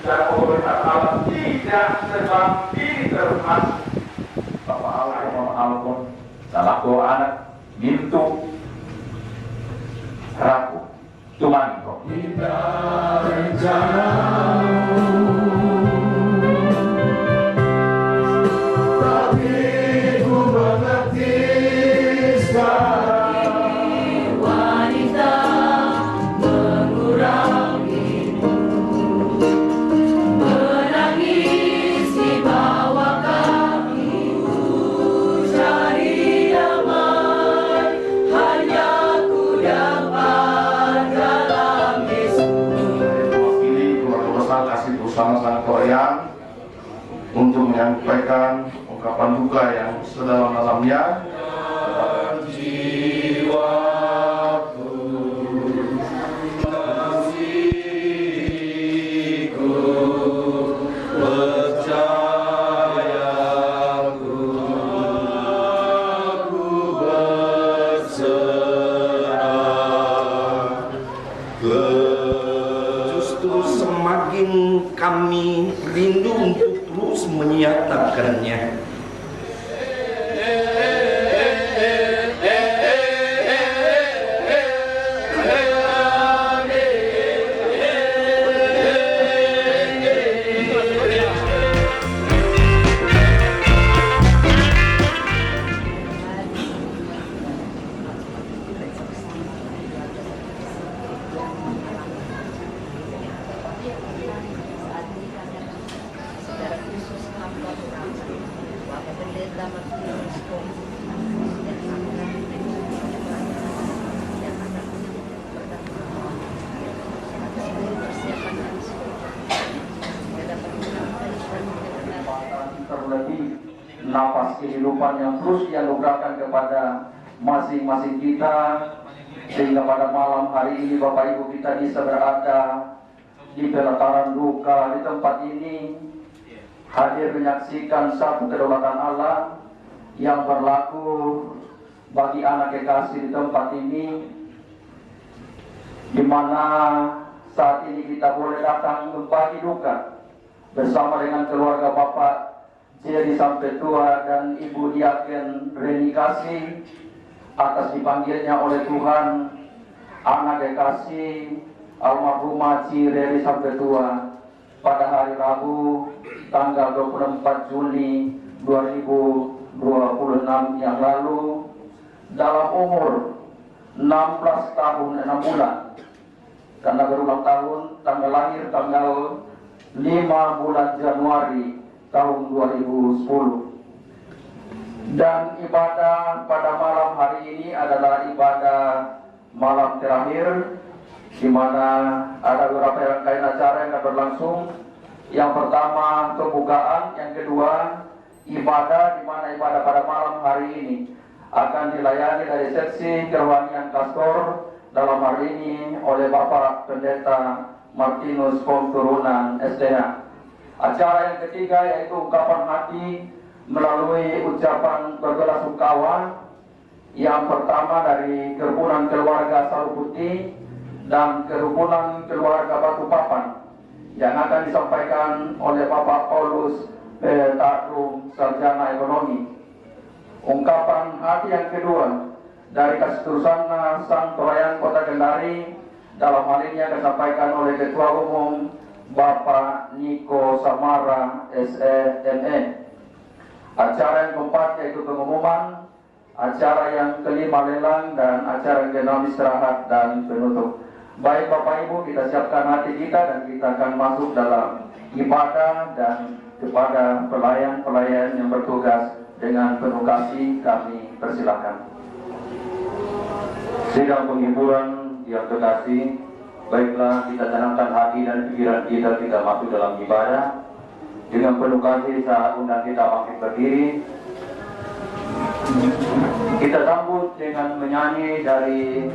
dan pemerintah alam tidak sebab ini termasuk Bapak Alpon salah dua anak Mintu Raku Tumangko kita rencana tapi ku mengerti sekarang wanita mengurangi menangis di bawah kakiku cari damai hanya ku dapat dalam Yesus. Mewakili keluarga besar Kasih Bersama Sang Korean untuk menyampaikan ungkapan duka yang sedalam-dalamnya jiwaku kasihku percayaku aku berserah justru semakin kami rindu untuk terus menyatakannya. Terlebih nafas kehidupan yang terus dianugerahkan kepada masing-masing kita, sehingga pada malam hari ini Bapak Ibu kita bisa berada di pelataran duka di tempat ini, hadir menyaksikan satu kedaulatan Allah yang berlaku bagi anak kekasih di tempat ini, di mana saat ini kita boleh datang berbagi duka bersama dengan keluarga Bapak Jerry Sampetua dan Ibu Diaken Reni Kasih atas dipanggilnya oleh Tuhan anak kekasih almarhumah Reni Sampetua pada hari Rabu tanggal 24 Juli 2026 yang lalu dalam umur 16 tahun 6 bulan, karena berulang tahun, tanggal lahir tanggal 5 bulan Januari tahun 2010. Dan ibadah pada malam hari ini adalah ibadah malam terakhir, di mana ada beberapa rangkaian acara yang akan berlangsung. Yang pertama pembukaan, yang kedua ibadah, di mana ibadah pada malam hari ini akan dilayani dari seksi kerohanian Kastor, dalam hari ini oleh Bapak Pendeta Martinus Pongturunan SDH. Acara yang ketiga yaitu ungkapan hati melalui ucapan berbelasungkawa, yang pertama dari kerukunan keluarga Salu Putih dan kerukunan keluarga Batu Papan, yang akan disampaikan oleh Bapak Paulus Petadung Sarjana Ekonomi. Ungkapan hati yang kedua dari Kastusana Santorayan Kota Kendari, dalam hal ini akan disampaikan oleh Ketua Umum Bapak Niko Samara SEME. Acara yang keempat yaitu pengumuman, acara yang kelima lelang, dan acara yang keenam istirahat dan penutup. Baik Bapak Ibu, kita siapkan hati kita dan kita akan masuk dalam ibadah, dan kepada pelayan-pelayan yang bertugas dengan penuh kasih kami persilahkan. Sidang penghiburan yang terkasih, baiklah kita tanamkan hati dan pikiran kita masuk dalam ibadah. Dengan penuh kasih saat undang kita bangkit berdiri, kita sambut dengan menyanyi dari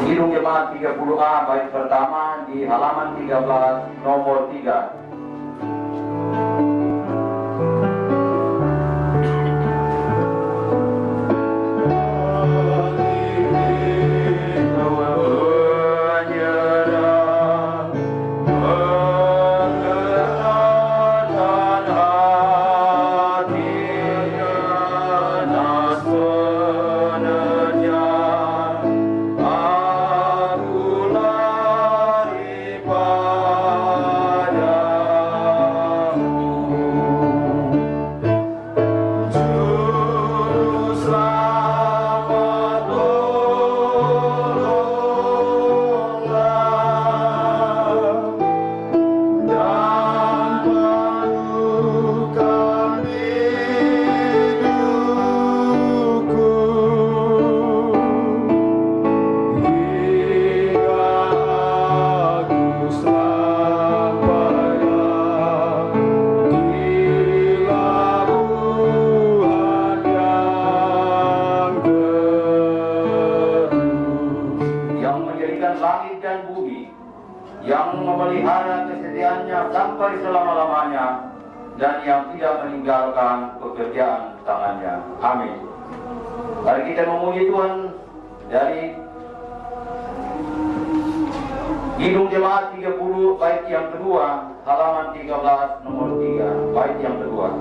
Kidung Jemaat 30A bait pertama di halaman 13 nomor 3. memelihara kesetiaannya sampai selama-lamanya, dan yang tidak meninggalkan pekerjaan tangannya. Amin. Mari kita memuji Tuhan dari Kidung Jemaat 30 bait yang kedua, halaman 13 nomor 3, bait yang kedua.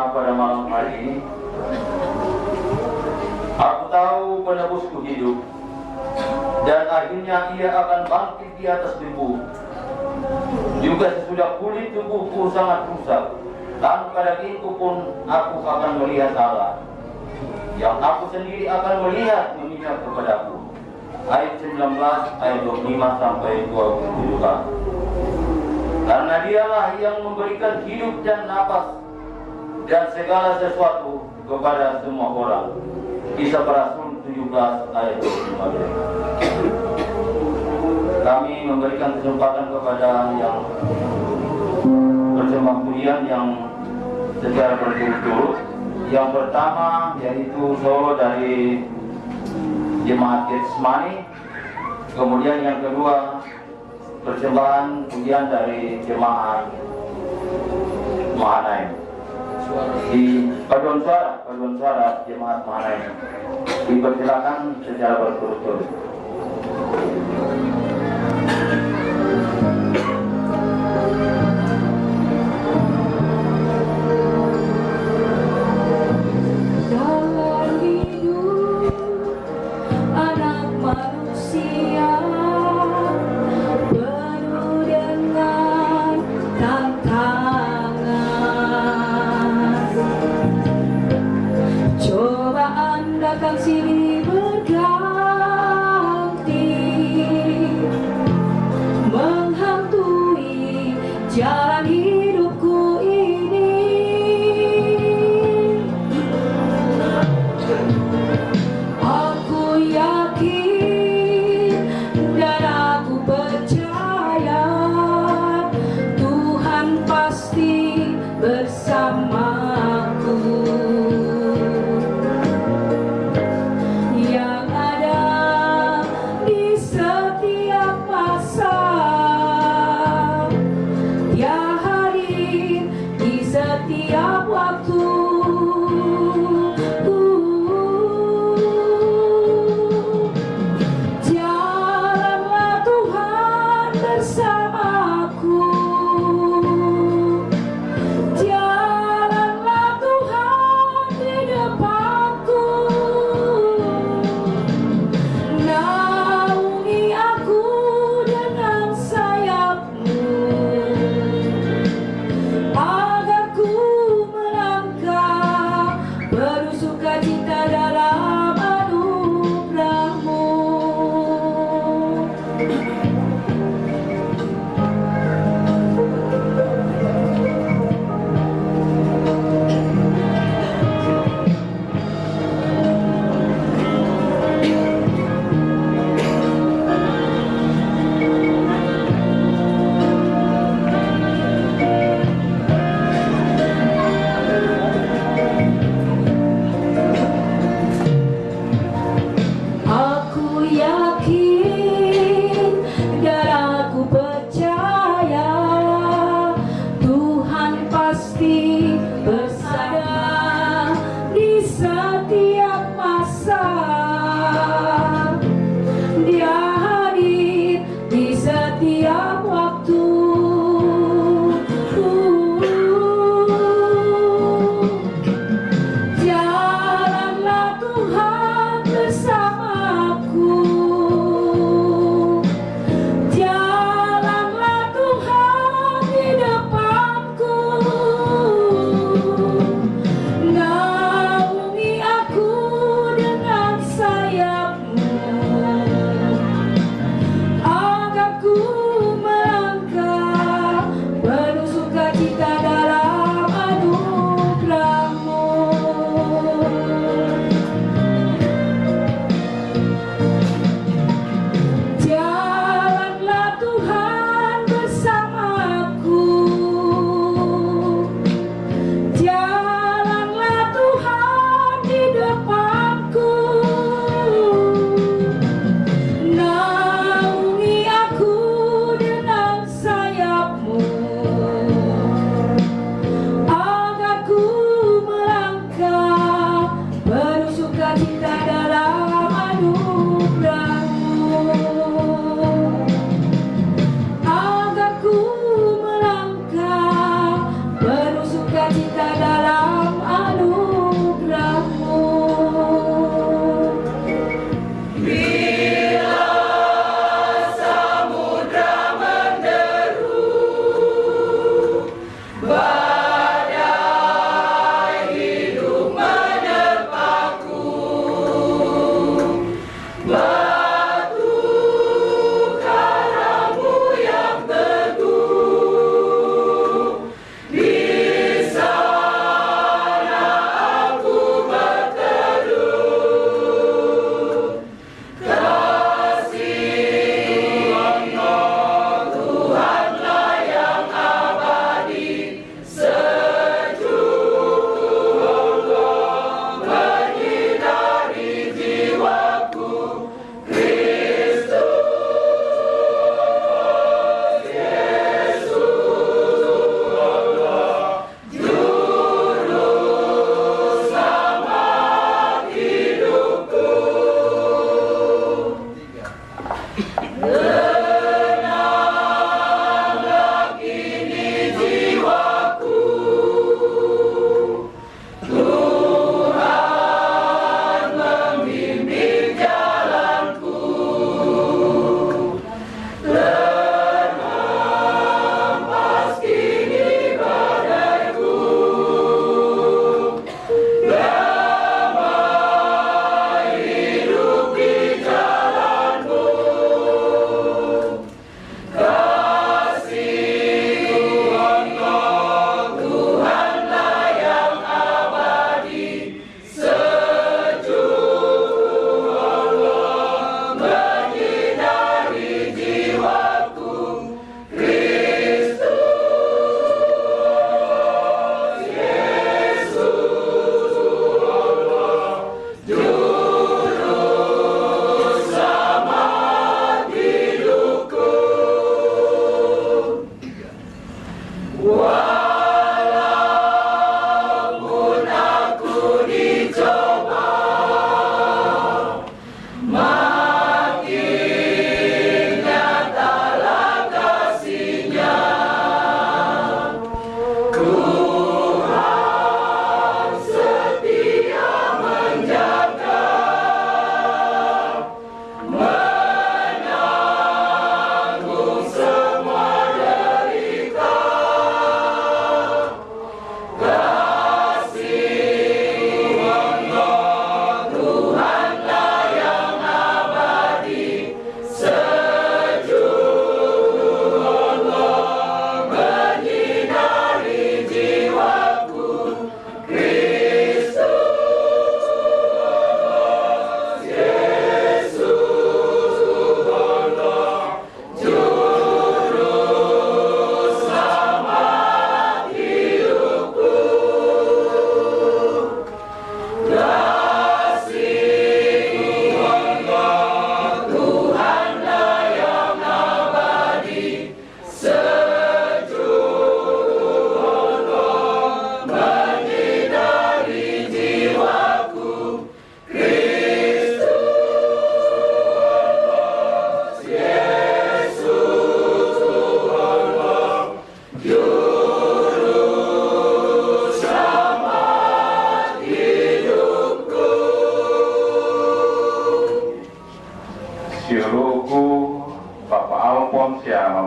Pada malam hari ini, aku tahu penebusku hidup, dan akhirnya ia akan bangkit di atas debu. Juga sesudah kulit tubuhku sangat rusak, tanpa dagingku pun aku akan melihat Allah, yang aku sendiri akan melihat memihak kepadaku. Ayat 19, ayat 25 sampai 27. Karena dialah yang memberikan hidup dan napas dan segala sesuatu kepada semua orang. Kisah para Rasul 17 ayat 25. Kami memberikan kesempatan kepada yang bersama pujian yang secara berturut-turut. Yang pertama yaitu solo dari Jemaat Getsemani. Kemudian yang kedua persembahan pujian dari Jemaat Mahanaim. Di paduan suara Jemaat Mahanaim dipersilakan secara berturut-turut. Dalam hidup anak manusia penuh dengan tantangan. Cobaan datang silih berganti, menghantui jalan hidupku ini. Aku yakin dan aku percaya Tuhan pasti bersamaku.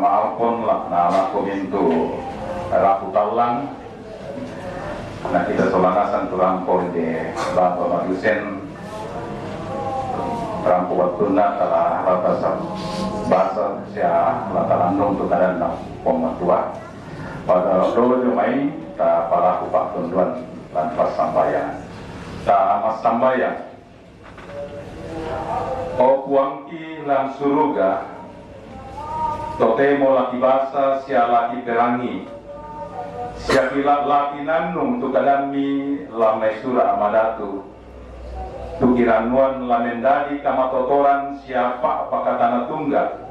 mama alpon na kominto rapu talang na kita solanasan turampon de bapa madusen rampo watuna tala rata bahasa sia latalandong tu kadan na pematua pada dolo mai ta para kupak tunduan lan pas sambayan ta mas sambayan o kuangki lan suruga totemo laki basa sia laki perangi sia kilat laki nannung tu kadami lamai sura amadatu tu kiranuan lamendadi kamatotoran siapa pakatana tunggal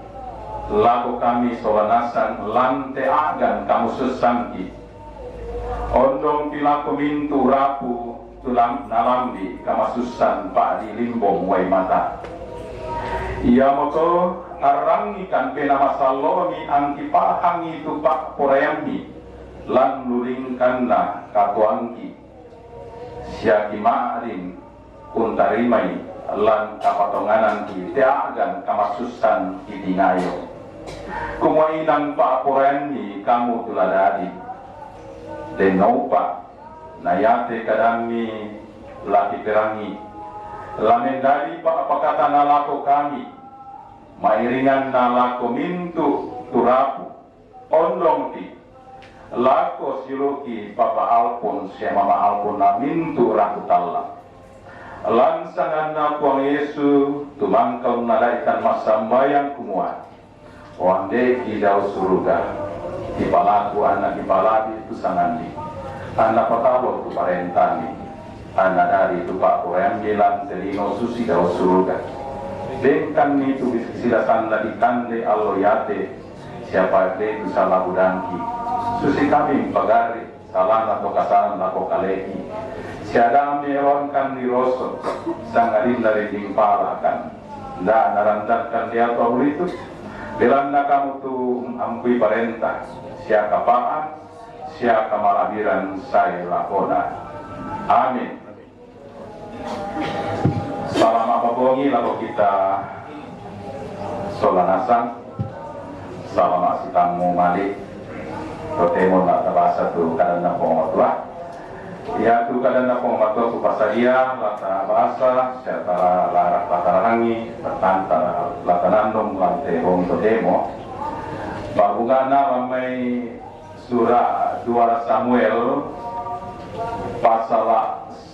laku kami solanasan lante agan kamu sesangki ondong pilaku mintu rapu tulang nalambi kamasusan pak di limbong wai mata ia moto arangi kan pena masaloni angki pahangi tu pak porayami lan lulingkanna katuangki siaki ma'arin untarimai lan kapatonganan ki teagan kamasusan idingayo kumainan pak porayami kamu tuladadi denopa nayate kadami laki perangi lamendali pak apakata nalako kami mairingan nalako mintu turapu ondong ti lako siluki papa alpun sia mama alpun na mintu rakutalla lansangan na puang Yesu tumangkau nadaikan masambayang kumuan wande kidau suruga kipalaku anak kipalabi itu sangandi anak patawak tu parentani anak dari tu pak koyang bilang telino susi dau suruga dengkan itu silasan lagi kande alloyate siapa itu salah budangki susi kami pagari salah atau kasaran atau kaleki siada meron kan di rosot sangarin dari timpala kan nda narantakan dia tahu itu bilang kamu tu ampui parenta siapa kapaan siapa malabiran saya lakona amin. Salam apa bongi lalu kita solanasan salam asitamu malik totemo na tabasa tu kadana pomotua ya tu kadana pomotua tu pasaria lata bahasa serta latarangi bertantara latanandong lante hong totemo bagugana ramai surah 2 Samuel pasal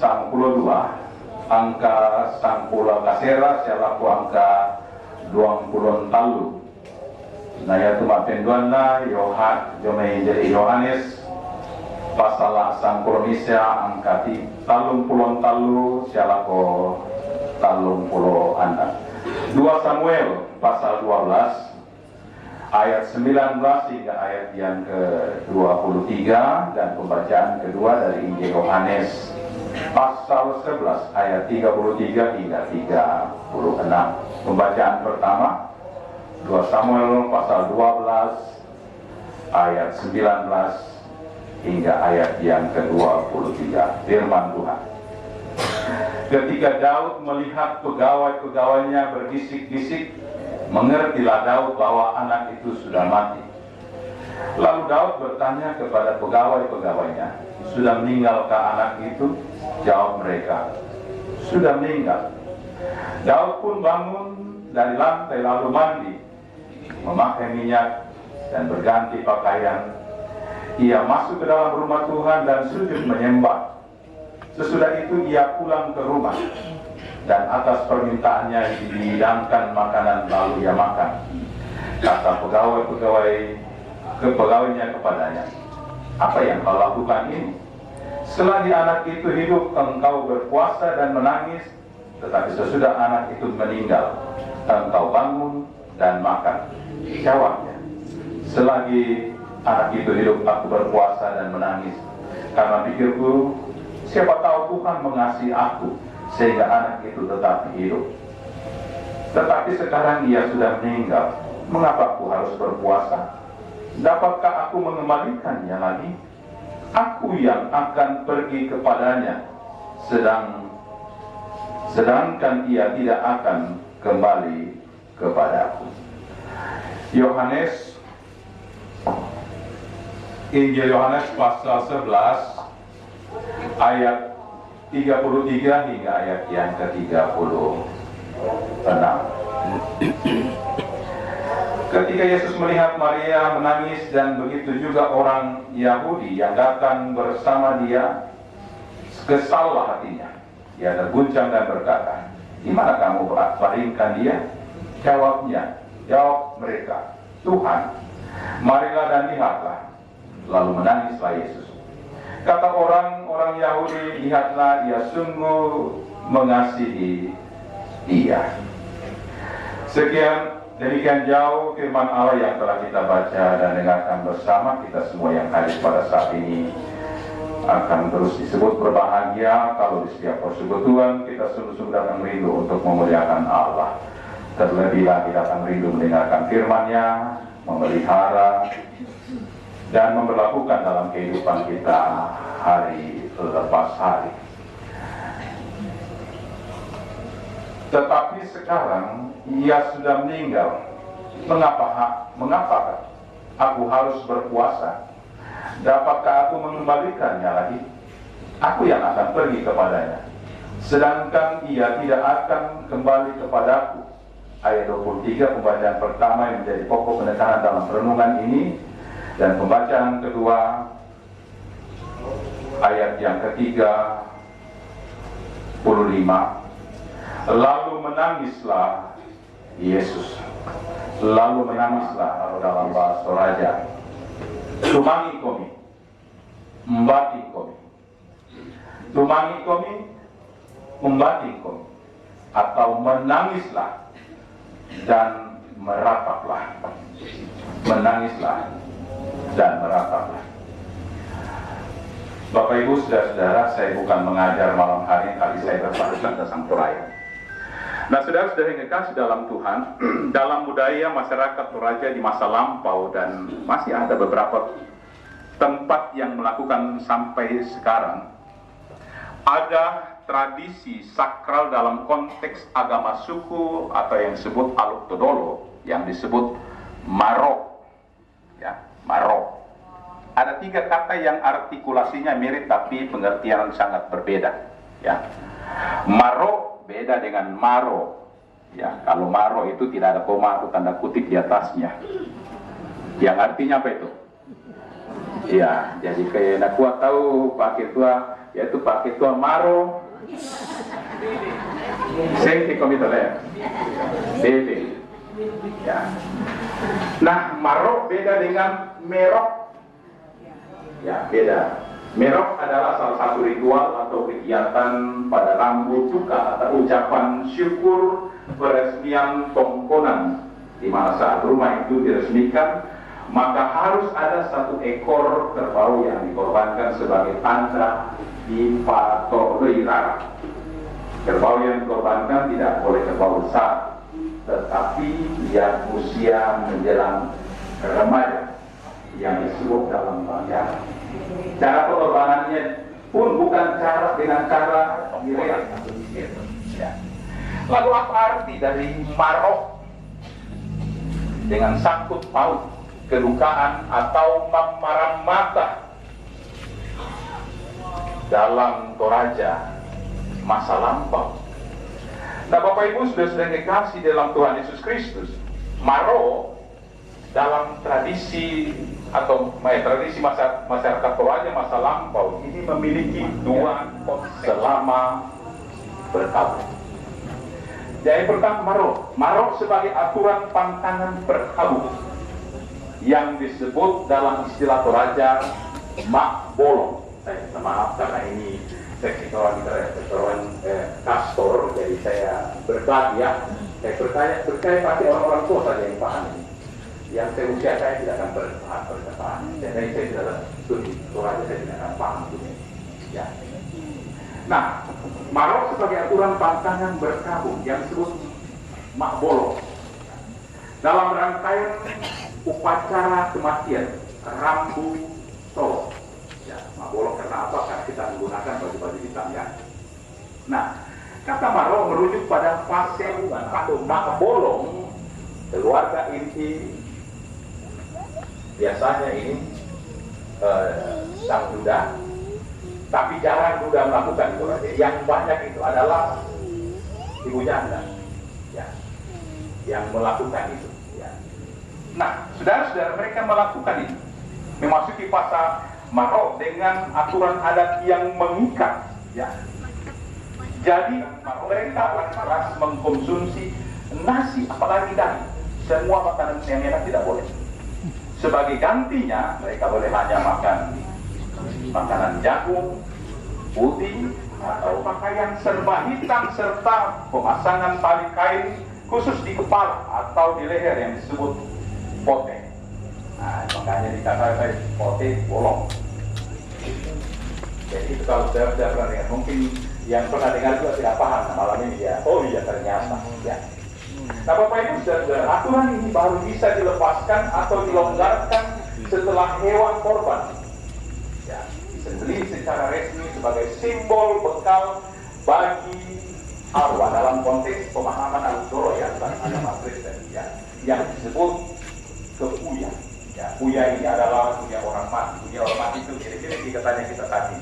92 angka 10 kasera sialaku angka 20 talu nah ya cuma penduanna Yohanes pasal 10 Nisa angka 30 talu sialaku 30 anak 2 Samuel pasal 12 ayat 19 hingga ayat yang ke-23 dan pembacaan kedua dari Injil Yohanes pasal 11 ayat 33 hingga 36. Pembacaan pertama 2 Samuel pasal 12 ayat 19 hingga ayat yang ke-23. Firman Tuhan. Ketika Daud melihat pegawai-pegawainya berbisik-bisik, mengertilah Daud bahwa anak itu sudah mati. Lalu Daud bertanya kepada pegawai-pegawainya, sudah meninggalkah anak itu? Jawab mereka, sudah meninggal. Daud pun bangun dari lantai lalu mandi, memakai minyak dan berganti pakaian. Ia masuk ke dalam rumah Tuhan dan sujud menyembah. Sesudah itu ia pulang ke rumah dan atas permintaannya dihidangkan makanan lalu ia makan. Kata pegawainya kepadanya, apa yang kau lakukan ini? Selagi anak itu hidup engkau berpuasa dan menangis, tetapi sesudah anak itu meninggal engkau bangun dan makan. Jawabnya, selagi anak itu hidup aku berpuasa dan menangis, karena pikirku siapa tahu Tuhan mengasihi aku sehingga anak itu tetap hidup. Tetapi sekarang ia sudah meninggal, mengapa aku harus berpuasa? Dapatkah aku mengembalikannya lagi? Aku yang akan pergi kepadanya, sedangkan ia tidak akan kembali kepadaku. Yohanes Injil Yohanes pasal 11 ayat 33 hingga ayat yang ke-36. Ketika Yesus melihat Maria menangis dan begitu juga orang Yahudi yang datang bersama dia, kesallah hatinya. Ia terguncang dan berkata, "Di mana kamu baringkan dia?" Jawab mereka, "Tuhan, marilah dan lihatlah." Lalu menangislah Yesus. Kata orang-orang Yahudi, "Lihatlah, ia sungguh mengasihi dia." Demikian jauh firman Allah yang telah kita baca dan dengarkan bersama. Kita semua yang hadir pada saat ini akan terus disebut berbahagia kalau di setiap persekutuan kita sungguh-sungguh datang rindu untuk memuliakan Allah. Terlebih lagi datang rindu mendengarkan firman-Nya, memelihara dan memperlakukan dalam kehidupan kita hari lepas hari. Tetapi sekarang ia sudah meninggal. Mengapa aku harus berpuasa? Dapatkah aku mengembalikannya lagi? Aku yang akan pergi kepadanya, sedangkan ia tidak akan kembali kepadaku. Ayat 23 pembacaan pertama yang menjadi pokok penekanan dalam renungan ini, dan pembacaan kedua ayat yang ke-35. Lalu menangislah Yesus. Lalu menangislah, kalau dalam bahasa Toraja, tumangi komi, membati komi, tumangi komi, membati komi, atau menangislah dan merataplah. Menangislah dan merataplah. Bapak Ibu, saudara-saudara, saya bukan mengajar malam hari ini, kali saya berpakaian ke Sampuraya. Nah, saudara-saudara yang kekasih dalam Tuhan, dalam budaya masyarakat Toraja di masa lampau dan masih ada beberapa tempat yang melakukan sampai sekarang, ada tradisi sakral dalam konteks agama suku atau yang disebut Aluk Todolo, yang disebut Maro. Ya, Maro. Ada 3 kata yang artikulasinya mirip tapi pengertian sangat berbeda. Ya, Maro beda dengan Maro. Ya, kalau Maro itu tidak ada koma atau tanda kutip di atasnya. Yang artinya apa itu? Ya, jadi kayak nak kuat tahu pakai tua, yaitu pakai tua Maro. Sengki komite ya. Bebe. Ya. Nah, Maro beda dengan Merok. Ya, beda. Merok adalah salah satu ritual atau kegiatan pada Rambu Tuka atau ucapan syukur peresmian tongkonan, di mana saat rumah itu diresmikan, maka harus ada 1 ekor kerbau yang dikorbankan sebagai tanda dipatolera. Kerbau yang dikorbankan tidak boleh kerbau besar, tetapi yang usia menjelang remaja, yang disebut dalam bahasa. Cara pengorbanannya pun bukan dengan cara direk. Ya. Lalu apa arti dari Marok? Dengan sangkut paut kedukaan atau mamaran mata dalam Toraja masa lampau. Nah, Bapak Ibu sudah dikasih dalam Tuhan Yesus Kristus, Maro dalam tradisi atau tradisi masyarakat Toraja masa lampau ini memiliki 2 konsep selama bertahun. Jadi pertama Maro sebagai aturan pantangan berkabung yang disebut dalam istilah Toraja mak bolong. Saya minta maaf karena ini sektoran kastor, jadi saya berbagi ya. Saya bertanya pasti orang-orang tua saja yang paham ini. Yang seusia saya tidak akan berpaham. Jadi saya tidak studi Toraja, saya tidak akan paham ini. Ya. Nah, Marok sebagai aturan pantangan berkabung yang disebut mak bolong dalam rangkaian upacara kematian Rambu Tolo. Ya, mak bolong karena apa? Karena kita menggunakan baju-baju hitam ya. Nah, kata Marok merujuk pada fase atau mak bolong keluarga inti. Biasanya ini sang duda, tapi jarang duda melakukan itu. Yang banyak itu adalah ibu janda, ya, yang melakukan itu. Ya. Nah, saudara-saudara, mereka melakukan itu, memasuki fasa marok dengan aturan adat yang mengikat. Ya. Jadi mereka keras mengkonsumsi nasi, apalagi daging. Semua makanan yang enak tidak boleh. Sebagai gantinya, mereka boleh hanya makan makanan jagung, putih, atau pakaian serba hitam serta pemasangan tali kain khusus di kepala atau di leher yang disebut pote. Nah, makanya dikatakan pote bolong. Jadi itu kalau sudah pernah dengar, mungkin yang pernah dengar juga tidak paham. Malam ini ya, oh iya ternyata. Ya. Nah, Bapak Ibu saudara, aturan ini baru bisa dilepaskan atau dilonggarkan setelah hewan korban, ya, disembelih secara resmi sebagai simbol bekal bagi arwah dalam konteks pemahaman Al-Doro ya, agama Kristen, ya, yang disebut keuya. Ya, uya ini adalah uya orang mati. Uya orang mati itu kira-kira dikatanya kita tadi.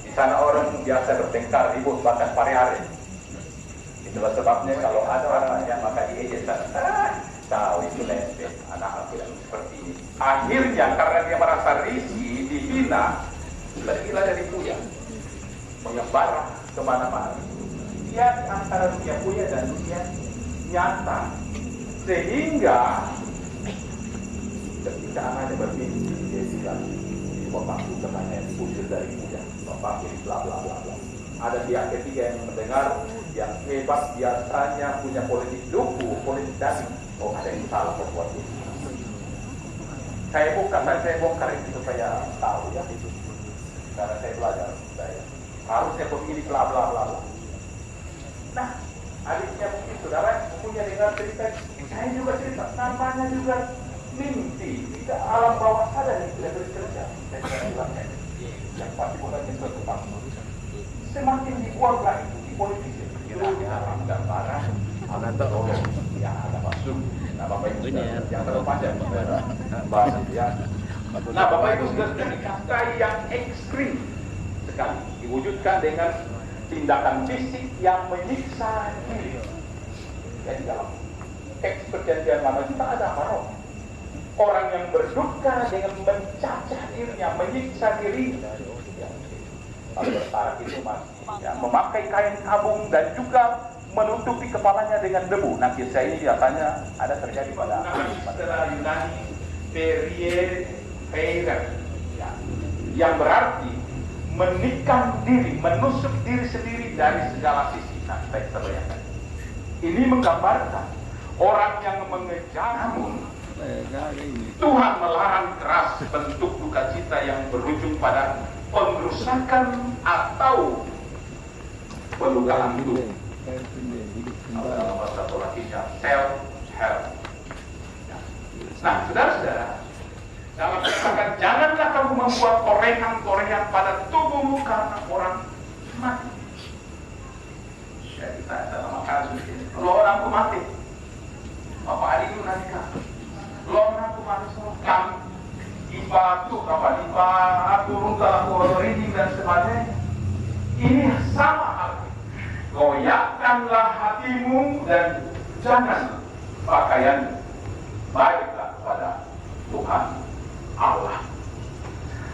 Di sana orang biasa bertengkar, ribut, bahkan pare-are. Itulah sebabnya kalau ada orang yang maka diejek, tahu itu lesben, anak tidak seperti ini. Akhirnya karena dia merasa risih, dihina, pergilah dari Buya, menyebar kemana-mana. Dia antara dunia Buya dan dunia nyata, sehingga ketika anaknya bermimpi, dia bilang, bapakku katanya diusir dari Buya, bapakku bla bla bla bla. Ada pihak ketiga yang mendengar, yang hebat biasanya punya politik duku, politik daging. Oh, ada yang salah berbuat itu. Saya bongkar itu supaya tahu ya itu. Karena saya belajar, saya harusnya begini bla bla bla bla. Nah, adiknya mungkin saudara punya dengar cerita, saya juga cerita, namanya juga mimpi, tidak alam bawah sadar yang tidak bekerja. Saya bilangnya, yang pasti bukannya suatu faktor. Semakin dibuanglah itu di politik, gambaran, ada tolong, ya ada masuk. Nah, Bapak Ibu yang terpanjang bahasa dia. Nah, Bapak Ibu sudah dikasih yang ekstrim sekali, diwujudkan dengan tindakan fisik yang menyiksa diri. Jadi dalam teks perjanjian lama kita ada marok. Orang yang berduka dengan mencacah dirinya, menyiksa diri. Kalau bertarak itu masih ya, memakai kain kabung dan juga menutupi kepalanya dengan debu. Nah, kisah ini biasanya ada terjadi pada istilah Yunani perieira, ya, yang berarti menikam diri, menusuk diri sendiri dari segala sisi. Nah, baik terbayangkan. Ini menggambarkan orang yang mengejar, namun Tuhan melarang keras bentuk duka cita yang berujung pada pengerusakan atau pelukaan tubuh. Dalam bahasa Latinnya self-help. Nah, saudara-saudara, dalam katakan janganlah kamu membuat torehan-torehan pada tubuhmu karena orang mati. Ya, kita dalam makanan begini. Kalau orangku mati, Bapak adik itu nanti kan. Kalau orangku mati semua kami. Ibatu, turun dalam koridor dan sebagainya. Ini sama halnya. Goyahkanlah hatimu dan jangan pakaian. Baiklah kepada Tuhan Allah.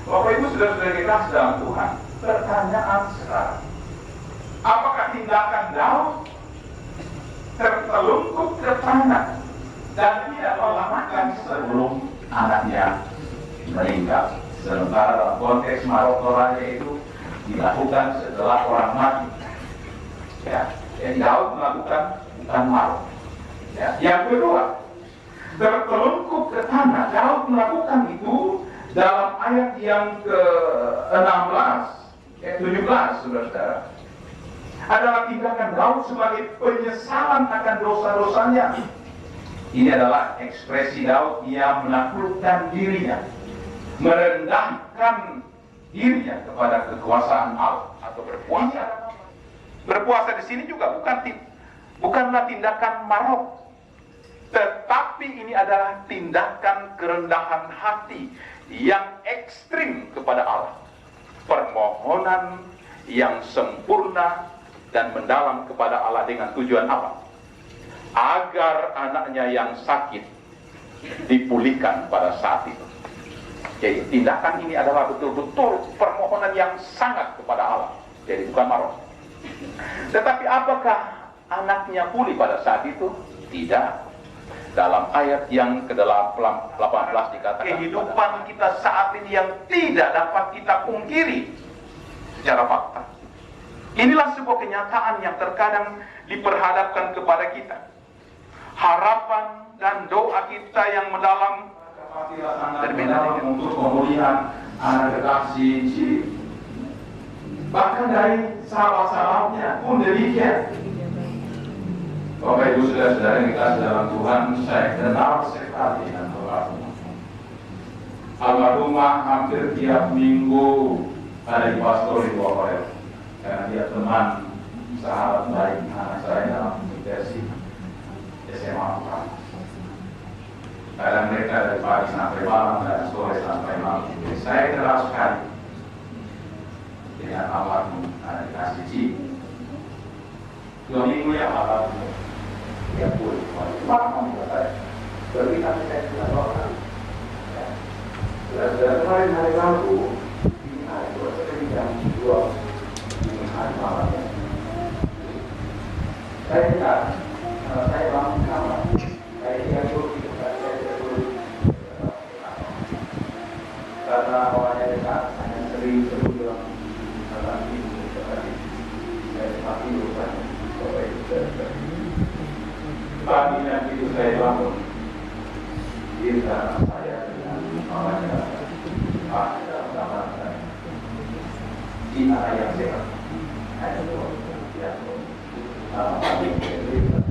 Bapak Ibu sudah dikasih dalam Tuhan. Pertanyaan sekarang, apakah tindakan Daud tertelungkup ke tanah dan tidak melamakan sebelum anaknya meninggal? Sementara dalam konteks marok-maroknya itu dilakukan setelah orang mati. Ya, yang Daud melakukan bukan marok. Ya. Yang kedua, tertelungkup ke tanah. Daud melakukan itu dalam ayat yang ke-16, 17, saudara-saudara. Adalah tindakan Daud sebagai penyesalan akan dosa-dosanya. Ini adalah ekspresi Daud yang menaklukkan dirinya, merendahkan dirinya kepada kekuasaan Allah atau berpuasa. Berpuasa di sini juga bukanlah tindakan marok, tetapi ini adalah tindakan kerendahan hati yang ekstrim kepada Allah, permohonan yang sempurna dan mendalam kepada Allah dengan tujuan apa? Agar anaknya yang sakit dipulihkan pada saat itu. Jadi tindakan ini adalah betul-betul permohonan yang sangat kepada Allah. Jadi bukan marah. Tetapi apakah anaknya pulih pada saat itu? Tidak. Dalam ayat yang ke-18 dikatakan, kehidupan kita saat ini yang tidak dapat kita pungkiri secara fakta. Inilah sebuah kenyataan yang terkadang diperhadapkan kepada kita. Harapan dan doa kita yang mendalam terminal untuk pemulihan anak kekasih. Bahkan dari sahabat-sahabatnya pun demikian. Bapak Ibu saudara-saudara yang dikasih dalam Tuhan, saya kenal sekali dengan almarhumah. Almarhumah hampir tiap minggu ada di pastor di Bogor, karena dia teman sahabat baik anak saya dalam universitas SMA. Kadang mereka dari pagi sampai malam, dari sore sampai malam. Jadi saya kenal sekali dengan almarhum anak dikasih Ci. 2 minggu yang lalu dia pulih. Malam saya berita saya sudah doakan. Sudah kemarin hari Rabu, ini hari 2 jam 2 hari malamnya. Saya tidak, saya bangun kamar, saya tidak dulu. Karena awalnya dekat, hanya sering bilang tentang itu tadi. Saya mati lupa. Paginya itu saya bangun. Di sana saya dengan awalnya dalam kamar saya. Di anak yang sehat. Hanya dua. Ya. Pagi ini 12.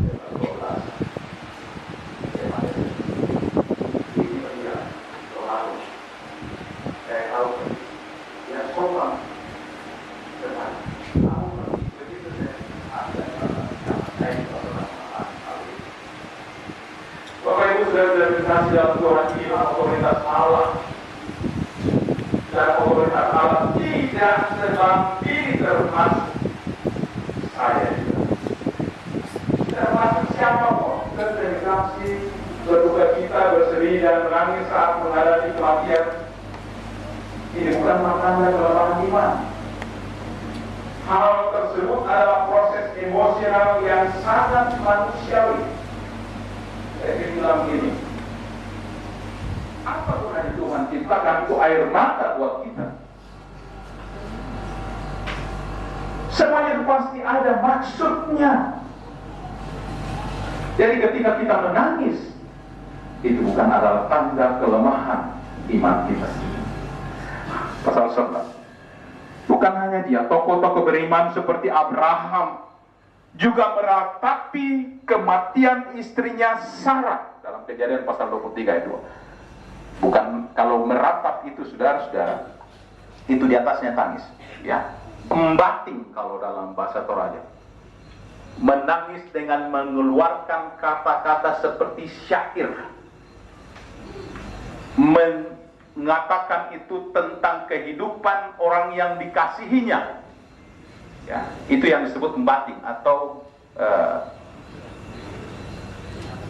Dalam Tuhan ini otoritas Allah, dan otoritas Allah tidak sedang ini termasuk saya juga. Termasuk siapa kok? Terdelegasi berduka cita, bersedih dan menangis saat menghadapi kematian. Ini bukan makna kelemahan iman. Hal tersebut adalah proses emosional yang sangat manusiawi. Saya bilang begini, apa gunanya Tuhan ciptakan itu air mata buat kita? Semuanya pasti ada maksudnya. Jadi ketika kita menangis, itu bukan adalah tanda kelemahan iman kita. Pasal 11. Bukan hanya dia, tokoh-tokoh beriman seperti Abraham juga meratapi kematian istrinya Sarah dalam Kejadian pasal 23 ayat 2. Bukan kalau meratap itu saudara-saudara, itu di atasnya tangis, ya. Membating kalau dalam bahasa Toraja. Menangis dengan mengeluarkan kata-kata seperti syair. Mengatakan itu tentang kehidupan orang yang dikasihinya. Ya, itu yang disebut membating atau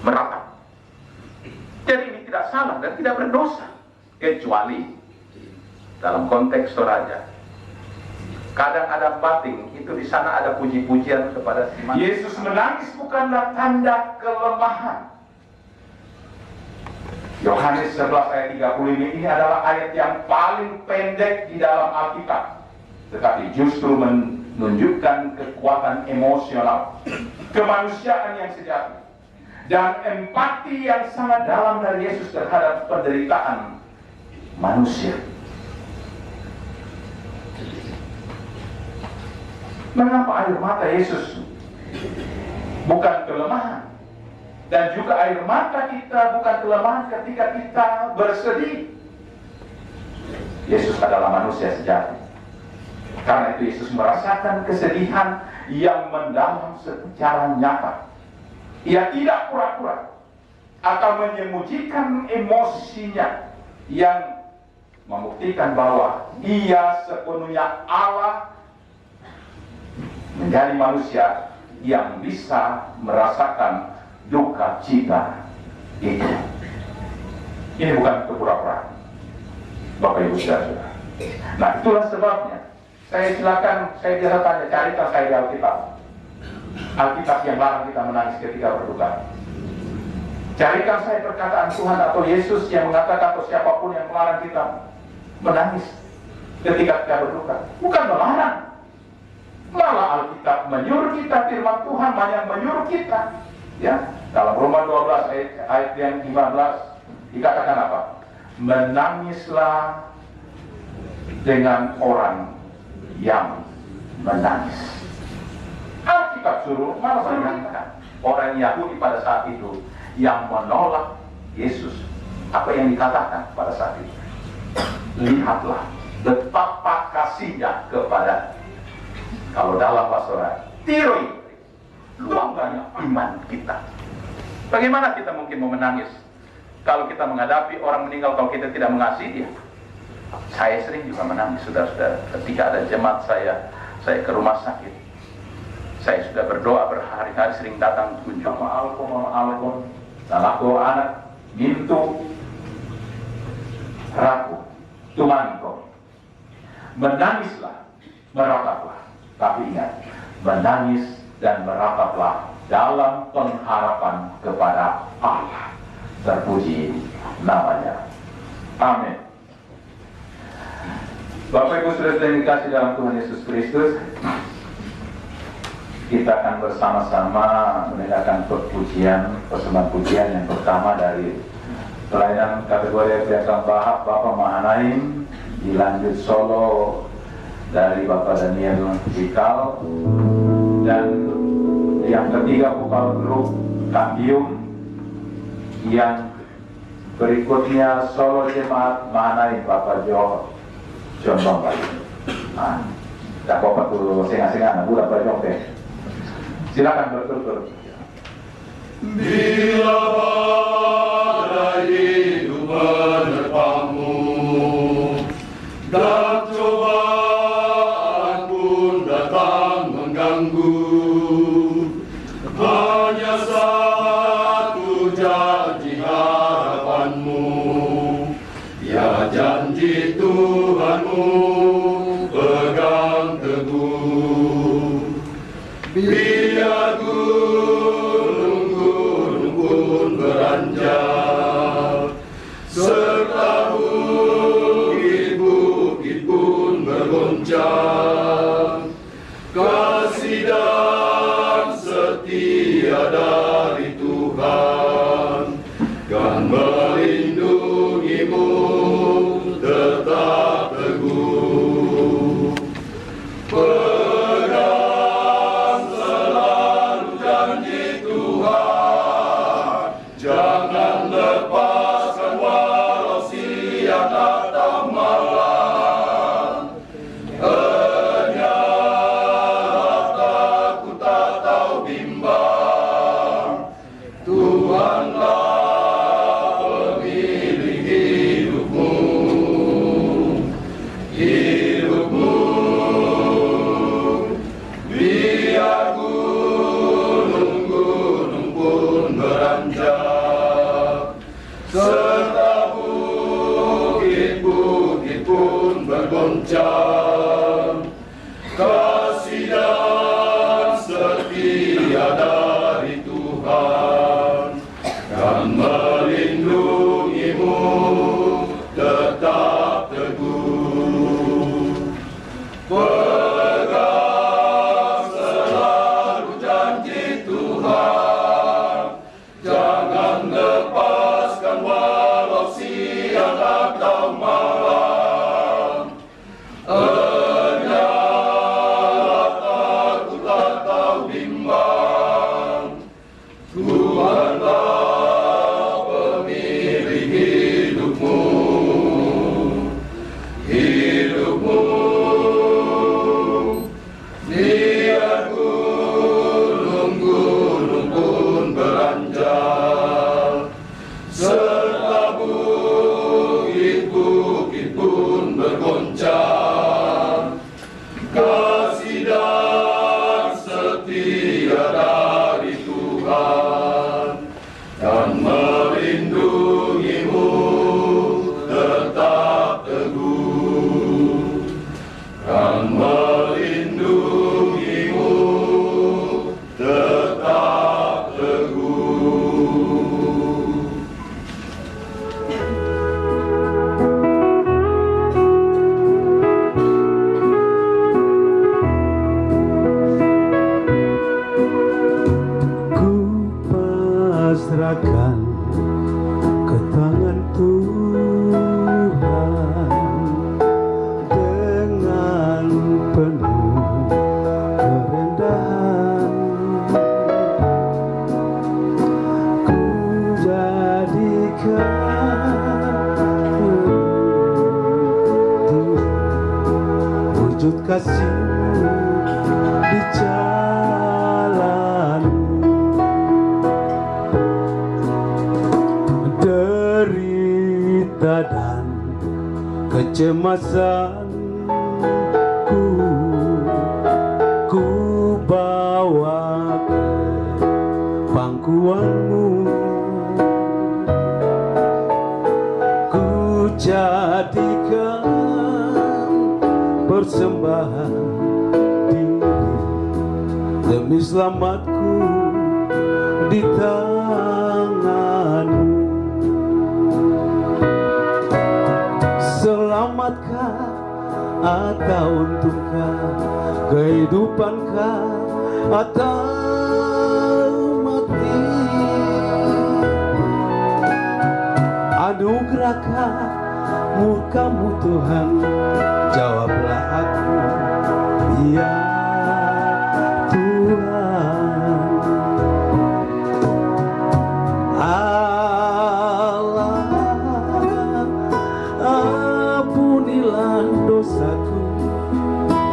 meratap. Jadi ini tidak salah dan tidak berdosa, kecuali dalam konteks Toraja. Kadang ada bating, itu di sana ada puji-pujian kepada si manusia. Yesus menangis bukanlah tanda kelemahan. Yohanes 11 ayat 30 ini adalah ayat yang paling pendek di dalam Alkitab, tetapi justru menunjukkan kekuatan emosional, kemanusiaan yang sejati, dan empati yang sangat dalam dari Yesus terhadap penderitaan manusia. Mengapa air mata Yesus bukan kelemahan? Dan juga air mata kita bukan kelemahan ketika kita bersedih. Yesus adalah manusia sejati. Karena itu Yesus merasakan kesedihan yang mendalam secara nyata. Ia tidak pura-pura atau menyembunyikan emosinya yang membuktikan bahwa Dia sepenuhnya Allah menjadi manusia yang bisa merasakan duka cita itu. Ini bukan kepura-puraan, Bapak Ibu Saudara. Nah, itulah sebabnya saya biasa tanya, carikan saya di Alkitab. Alkitab yang larang kita menangis ketika berduka. Carikan saya perkataan Tuhan atau Yesus yang mengatakan atau siapapun yang melarang kita menangis ketika kita berduka. Bukan melarang. Malah Alkitab menyuruh kita, firman Tuhan banyak menyuruh kita. Ya, dalam Roma 12 ayat yang 15 dikatakan apa? Menangislah dengan orang yang menangis. Alkitab suruh, malah bayangkan orang Yahudi pada saat itu yang menolak Yesus. Apa yang dikatakan pada saat itu? Lihatlah betapa kasihnya kepada, kalau dalam bahasa tiroi, luangnya iman kita. Bagaimana kita mungkin mau menangis kalau kita menghadapi orang meninggal, kalau kita tidak mengasihi dia? Saya sering juga menangis, saudara-saudara, ketika ada jemaat saya ke rumah sakit. Saya sudah berdoa berhari-hari, sering datang kunjung alkohol, dan aku anak mintu ragu tumanko. Menangislah, merataplah, tapi ingat, menangis dan merataplah dalam pengharapan kepada Allah. Terpuji namanya. Amin. Bapak Ibu Saudara yang dikasih dalam Tuhan Yesus Kristus, kita akan bersama-sama mendengarkan persembahan pujian yang pertama dari pelayanan kategori Piagam Bahak Bapak Mahanaim, dilanjut solo dari Bapak Daniel Bikal, dan yang ketiga vokal grup Kambium, yang berikutnya solo jemaat Mahanaim Bapak John Bambang. Nah, tak apa tuh singa-singa, budak berjong deh. Silakan bertutur. Bila badai hidup menerpamu dan cobaan pun datang mengganggu, hanya satu janji harapanmu, ya janji Tuhanmu pegang teguh. Biar gunung-gunung pun beranjak, serta bukit-bukit pun bergoncang, kasih dan setia dari Tuhan kan melindungimu tetap teguh. Pegang selalu janji Tuhan, jangan lepaskan walau siang atau malam. Enyahlah takut atau bimbang, Tuhanlah pemilik hidupmu. Biar gunung-gunung pun beranjak, serta bukit-bukit pun bergoncang, kasih dan setia dari Tuhan kan melindungimu tetap teguh. Pegang selalu janji Tuhan, jangan lepaskan walau siang atau malam. Enyahlah takut atau bimbang, Tuhan dan melindungimu tetap teguh, dan melindungimu tetap teguh. Pasrahkan ke tangan Tuhan dengan penuh kerendahan. Ku jadikan wujud kasih-Mu di jalan. Derita dan kecemasanku ku bawa ke pangkuan-Mu. Ku jadikan persembahan diri demi selamatku di tangan-Mu. Selamatkah atau untungkah, kehidupankah atau mati, anugerahkah murka-Mu Tuhan, jawablah aku, ya Tuhan. Ampunilah dosaku,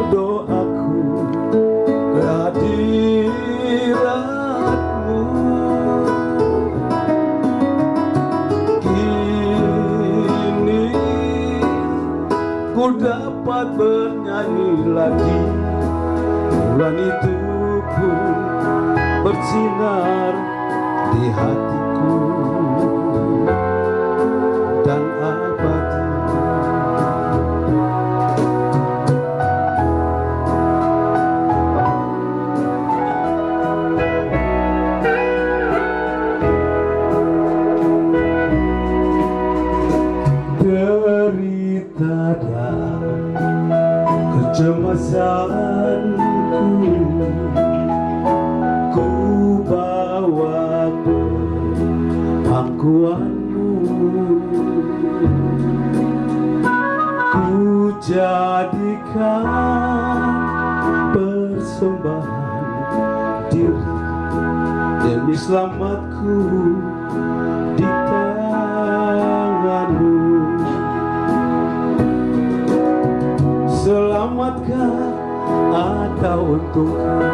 doaku kehadirat-Mu. Kini ku dapat bernyanyi lagi, bulan itu pun bersinar di hatiku dan abadi. Derita dan kecemasanku ku bawa ke pangkuan-Mu. Ku jadikan persembahan diri demi selamatku di tangan-Mu. Selamatkah atau untungkah,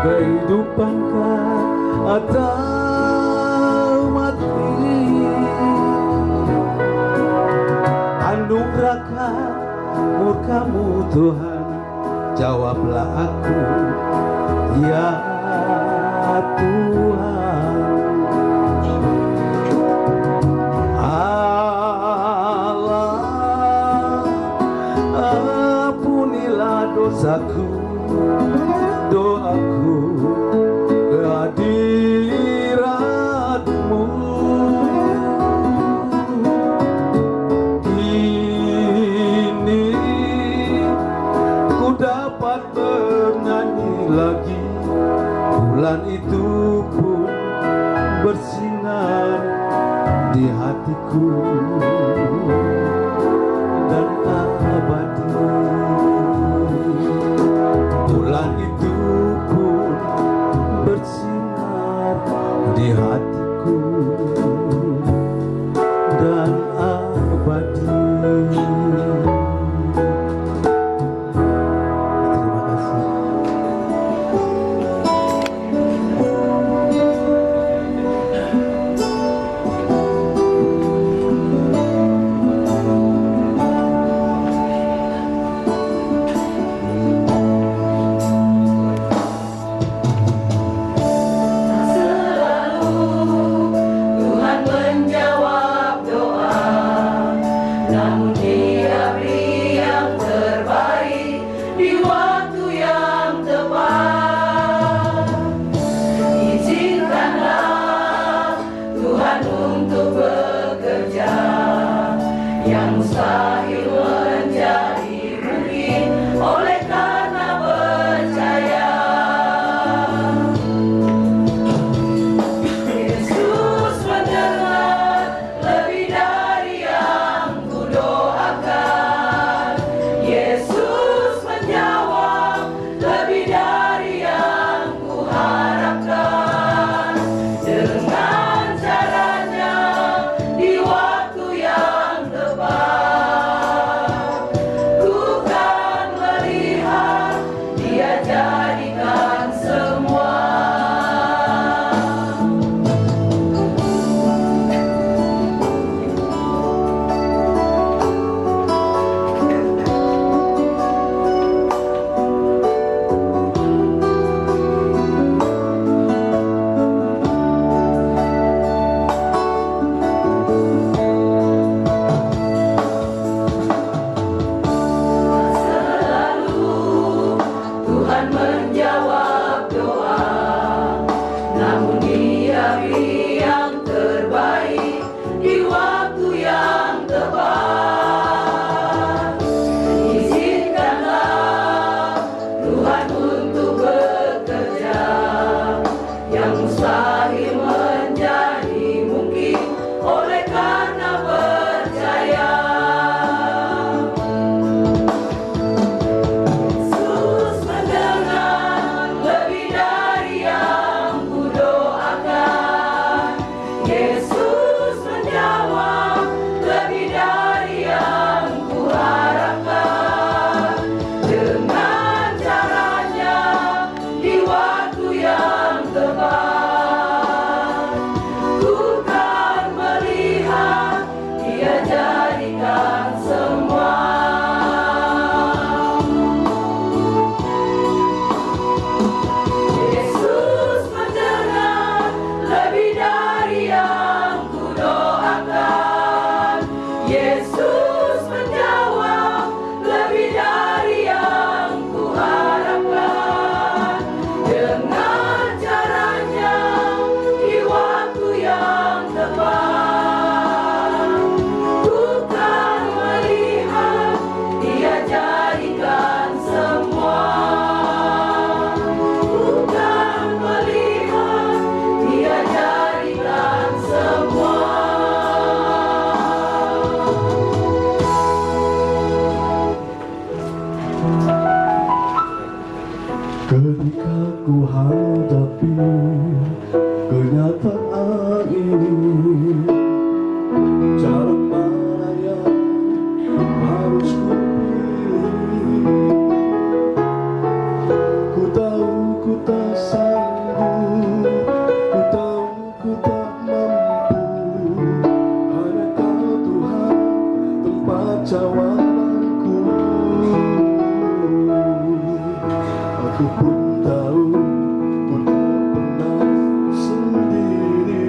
kehidupankah atau mati, anugerahkah murka-Mu Tuhan, jawablah aku, ya Tuhan. Ampunilah dosaku, doaku kehadirat-Mu. Kini ku dapat bernyanyi lagi, bulan itu pun bersinar di hatiku dan abadi. Bulan itu pun bersinar di hatiku dan abadi. Terima kasih. namun Dia beri yang terbaik di waktu yang tepat. Izinkanlah Tuhan untuk bekerja, yang mustahil menjadi mungkin oleh karena percaya. Yesus mendengar lebih dari yang kudoakan. Yesus menjawab lebih dari yang kuharapkan. Dengan caranya di waktu yang tepat, ku kan melihat Dia jadikan semua. Yesus mendengar lebih dari yang kudoakan. Yesus menjawab lebih dari yang kuharapkan. Dengan caranya di waktu yang tepat, ku kan melihat Dia jadikan semua. Ku kan melihat Dia jadikan semua. Ketika ku hadapi kenyataan ini, jalan mana yang harus ku pilih? Ku tahu ku tak sanggup, ku tahu ku tak mampu. Hanya Kau Tuhan tempat jawabanku. Aku pun tahu ku tak pernah sendiri,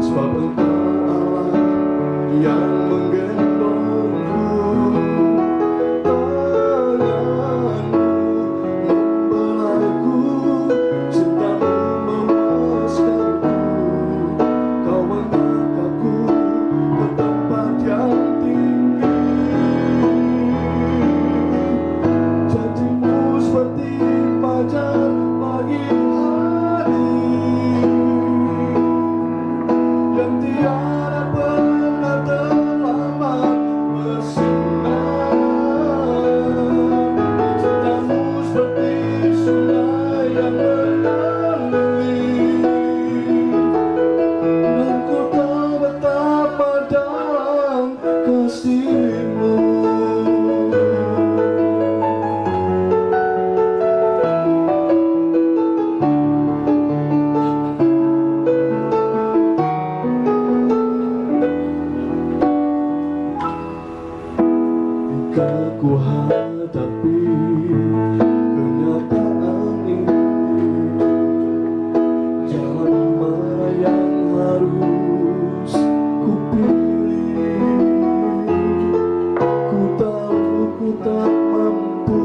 sebab Engkau Allah yang menggendongku. Tanganmu membelaiku, cintamu memuaskanku. Kau mengangkatku ke tempat yang tinggi. Janjimu seperti fajar pagi hari, yang tiada pernah terlambat bersinar. Cintamu seperti sungai yang mengalir, dan ku tahu betapa dalam kasih-Mu. Jika ku hadapi kenyataan ini, jalan mana yang harus ku pilih? Ku tahu ku tak mampu,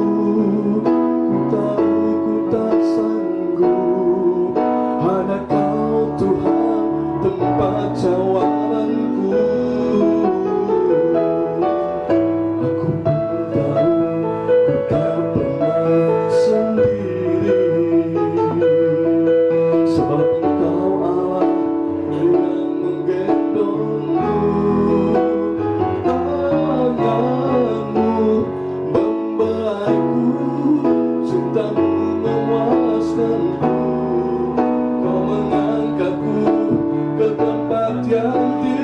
ku tahu ku tak sanggup. Hanya Kau Tuhan tempat jawabanku. Aku pun tahu ku tak pernah sendiri, sebab Engkau Allah yang menggendongku. Tanganmu membelaiku, cintamu memuaskanku. Kau mengangkatku ke tempat yang tinggi.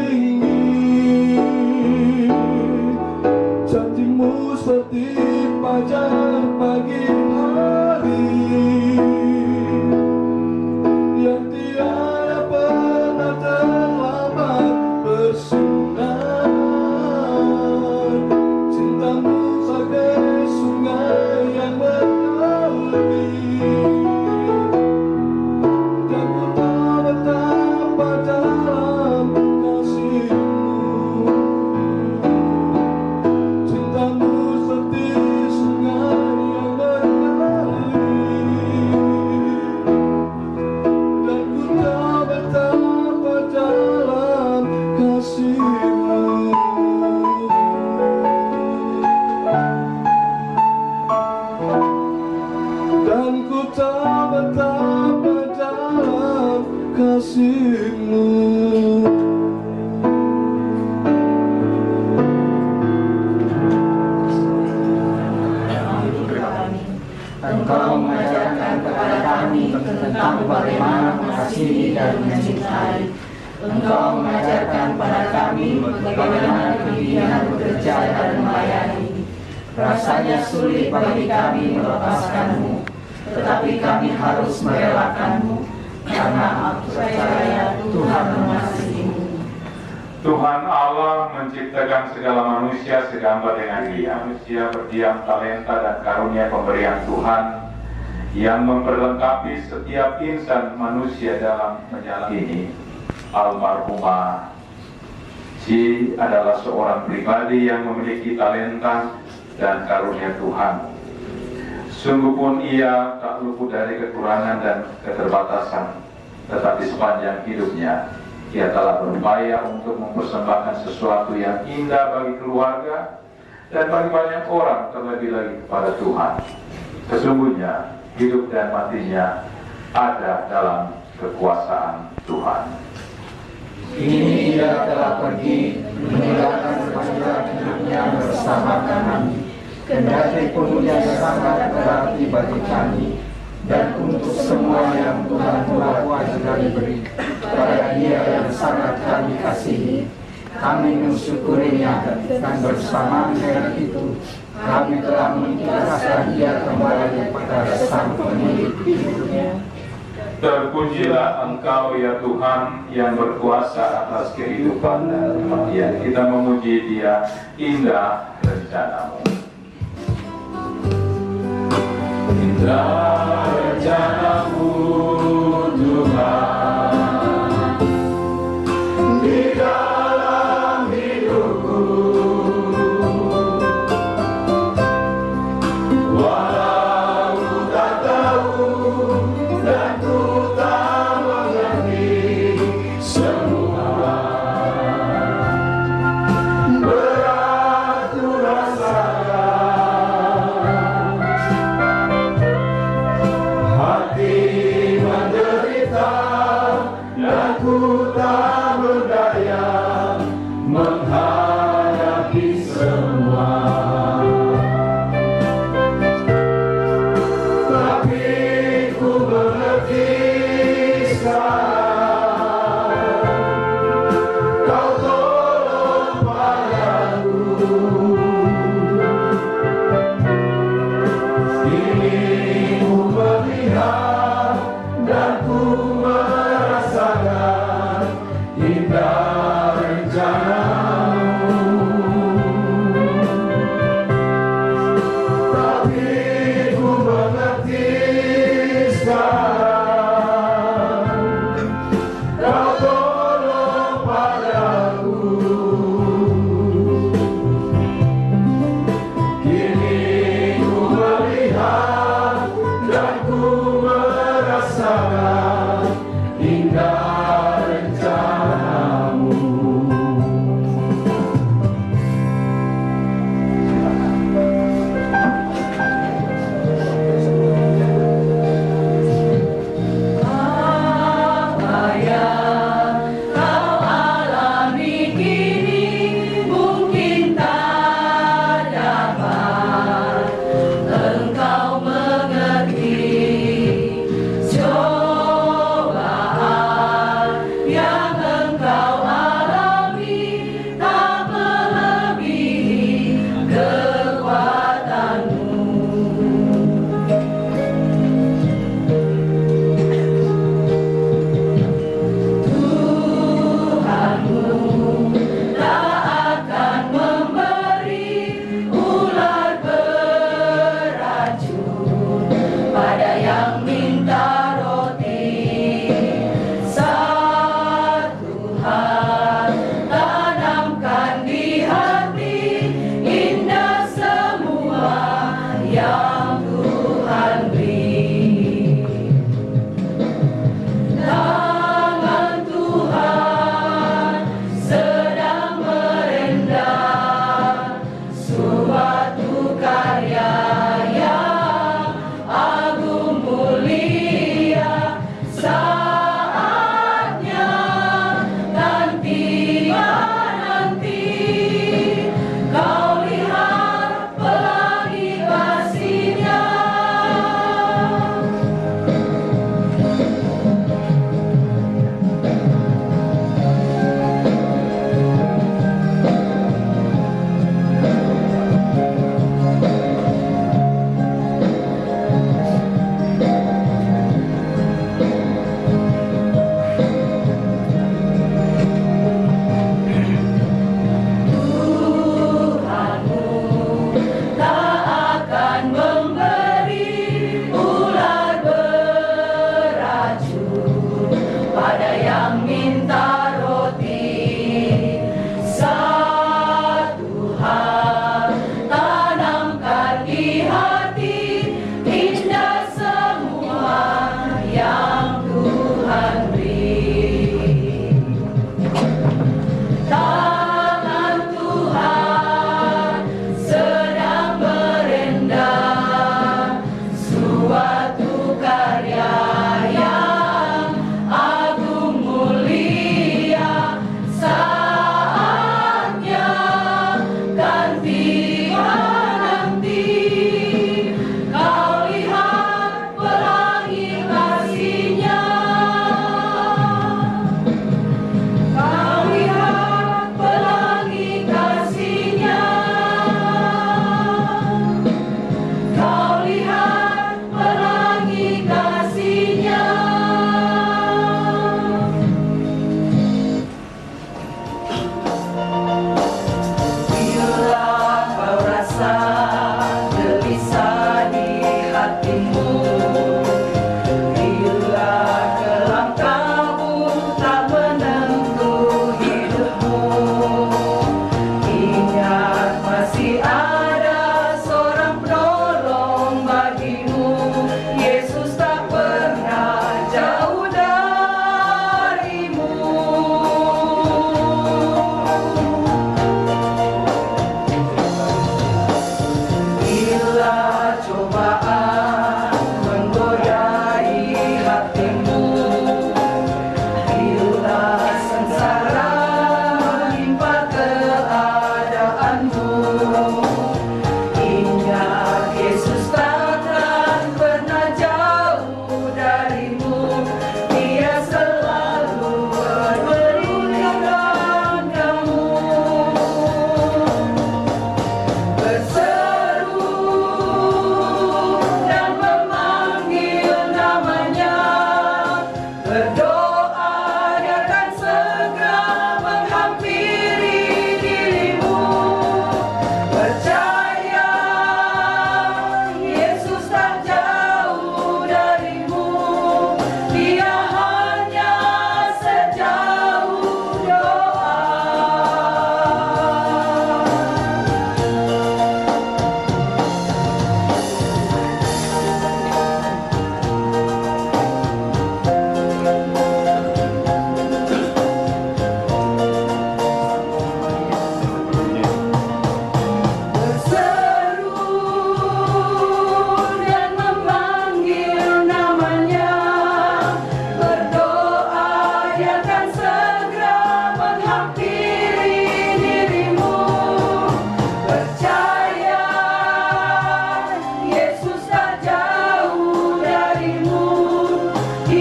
kasih-Mu. Engkau mengajarkan kepada kami tentang bagaimana mengasihi dan mencintai. Engkau mengajarkan kepada kami bagaimana kegiatan bekerja dan melayani. Rasanya sulit bagi kami melepaskan-Mu, tetapi kami harus merelakan-Mu, karena aku percaya Tuhan mengasihi-Mu. Tuhan Allah menciptakan segala manusia segambar dengan Dia. Manusia berdiam talenta dan karunia pemberian Tuhan yang memperlengkapi setiap insan manusia dalam menjalani ini. Almarhumah Ci adalah seorang pribadi yang memiliki talenta dan karunia Tuhan. Sungguh pun ia tak luput dari kekurangan dan keterbatasan, tetapi sepanjang hidupnya ia telah berupaya untuk mempersembahkan sesuatu yang indah bagi keluarga dan bagi banyak orang, terlebih lagi kepada Tuhan. Sesungguhnya hidup dan matinya ada dalam kekuasaan Tuhan. Kini ia telah pergi meninggalkan sepanjang hidupnya bersama kami. Kendati pun ia sangat berarti bagi kami, dan untuk semua yang Tuhan telah wajibkan beri kepada Dia yang sangat kami kasihi, kami mensyukurinya, dan bersama dengan itu kami telah mengikhlaskan Dia kembali kepada Sang Pemilik hidupnya. Terpujilah Engkau ya Tuhan yang berkuasa atas kehidupan dan kematian. Kita memuji Dia, indah rencana-Mu. Indah rencana-Mu Tuhan di dalam hidupku, walau ku tak tahu dan ku tak mengerti semua, berat ku rasakan, hati menderita dan ku tak berdaya menghadapi semua. Tapi ku mengerti sekarang, Kau tolong padaku. Kini ku melihat dan ku merasakan indah rencana-Mu. Tapi ku mengerti sekarang, Kau tolong padaku. Kini ku melihat dan ku merasakan indah rencana-Mu.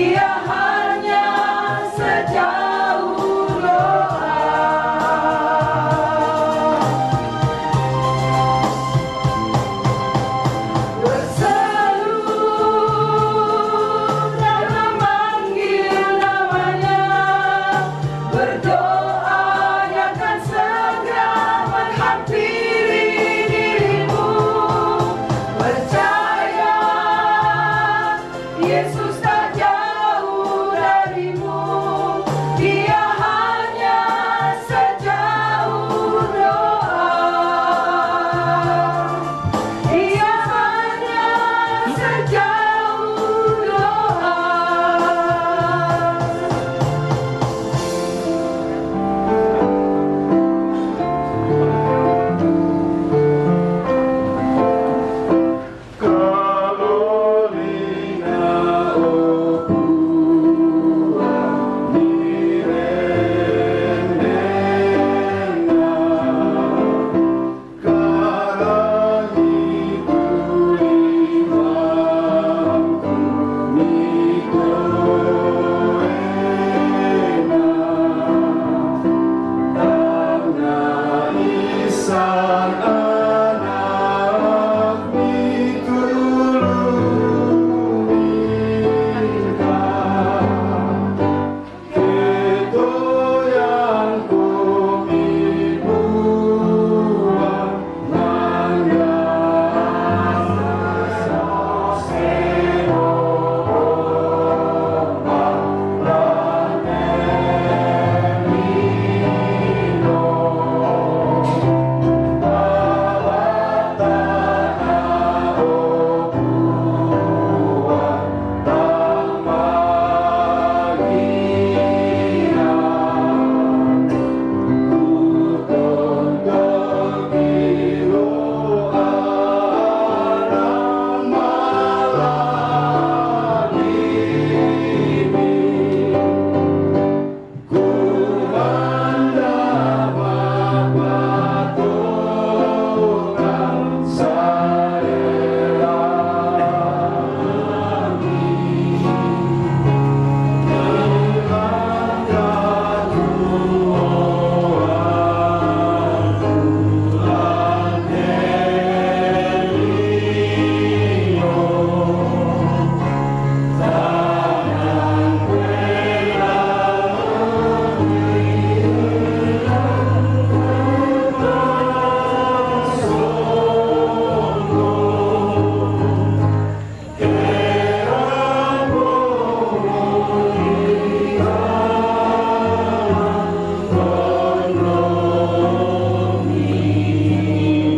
Dia hanya sejauh doa. Berseru dan memanggil namanya, berdoa Dia akan segera menghampiri dirimu. Percaya Yesus tak jauh darimu. Dia hanya sejauh doa. Dia hanya sejauh doa. Carolina, oh Tuhan, direndengkan karena itu imamku mikoena tanah isan anak mitulungikan keto yang kumi buang mangga seombak lanelino bawah tanah oh buang tang magian kutonton kilo arang malagimi kumanda babatongan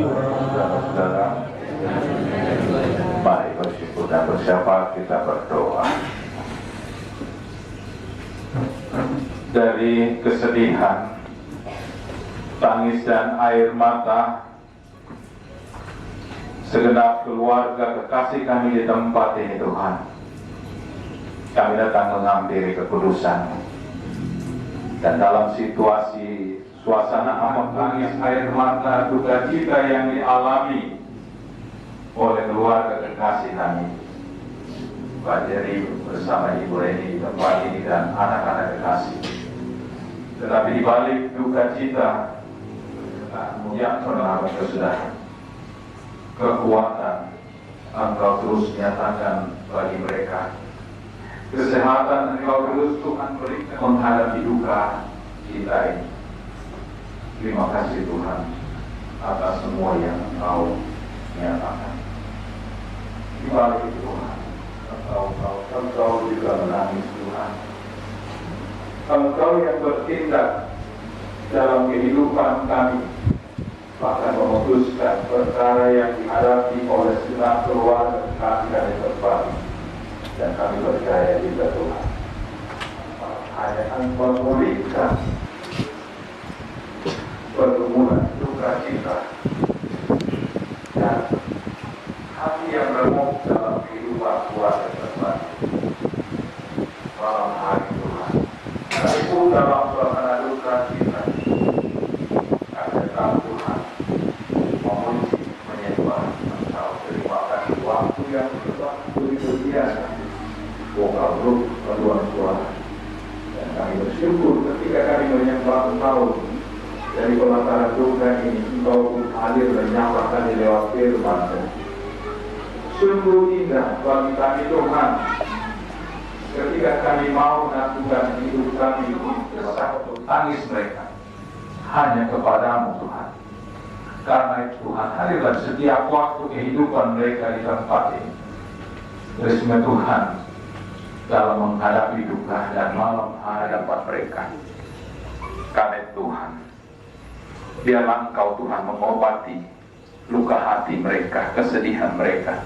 Saudara-saudara, mari bersyukur dan bersyafat, kita berdoa. Dari kesedihan, tangis dan air mata segenap keluarga kekasih kami di tempat ini, Tuhan, kami datang menghampiri kekudusan. Dan dalam situasi suasana amat tangis, air mata, duka cita yang dialami oleh keluarga kekasih kami, Pak Jerry bersama Ibu Reni di tempat ini dan anak-anak kekasih. Tetapi di balik duka cita yang pernah berkesudahan, kekuatan Engkau terus nyatakan bagi mereka. Kesehatan Engkau terus Tuhan berikan menghadapi duka kita ini. Terima kasih Tuhan atas semua yang Engkau nyatakan. Di balik itu Tuhan, Engkau juga menangis Tuhan. Engkau yang bertindak dalam kehidupan kami, bahkan memutuskan perkara yang dihadapi oleh segenap keluarga kami dari tempat. Dan kami percaya juga Tuhan, hanya Engkau memberikan pergumulan duka cita dan hati yang remuk dalam kehidupan keluarga tempat. Malam hari Tuhan, sekalipun dalam suasana duka cita, kami datang Tuhan memuji, menyembah Engkau. Terima kasih waktu yang begitu biasa. Engkau dari pelataran duka ini Engkau hadir dan nyatakan di lewat firman-Mu. Sungguh indah bagi kami Tuhan ketika kami mau menentukan hidup kami tangis mereka hanya kepadamu Tuhan. Karena itu Tuhan hadirlah setiap waktu kehidupan mereka di tempat ini. Bersama Tuhan dalam menghadapi duka dan malam hadapan mereka. Karena Tuhan, biarlah Engkau Tuhan mengobati luka hati mereka, kesedihan mereka.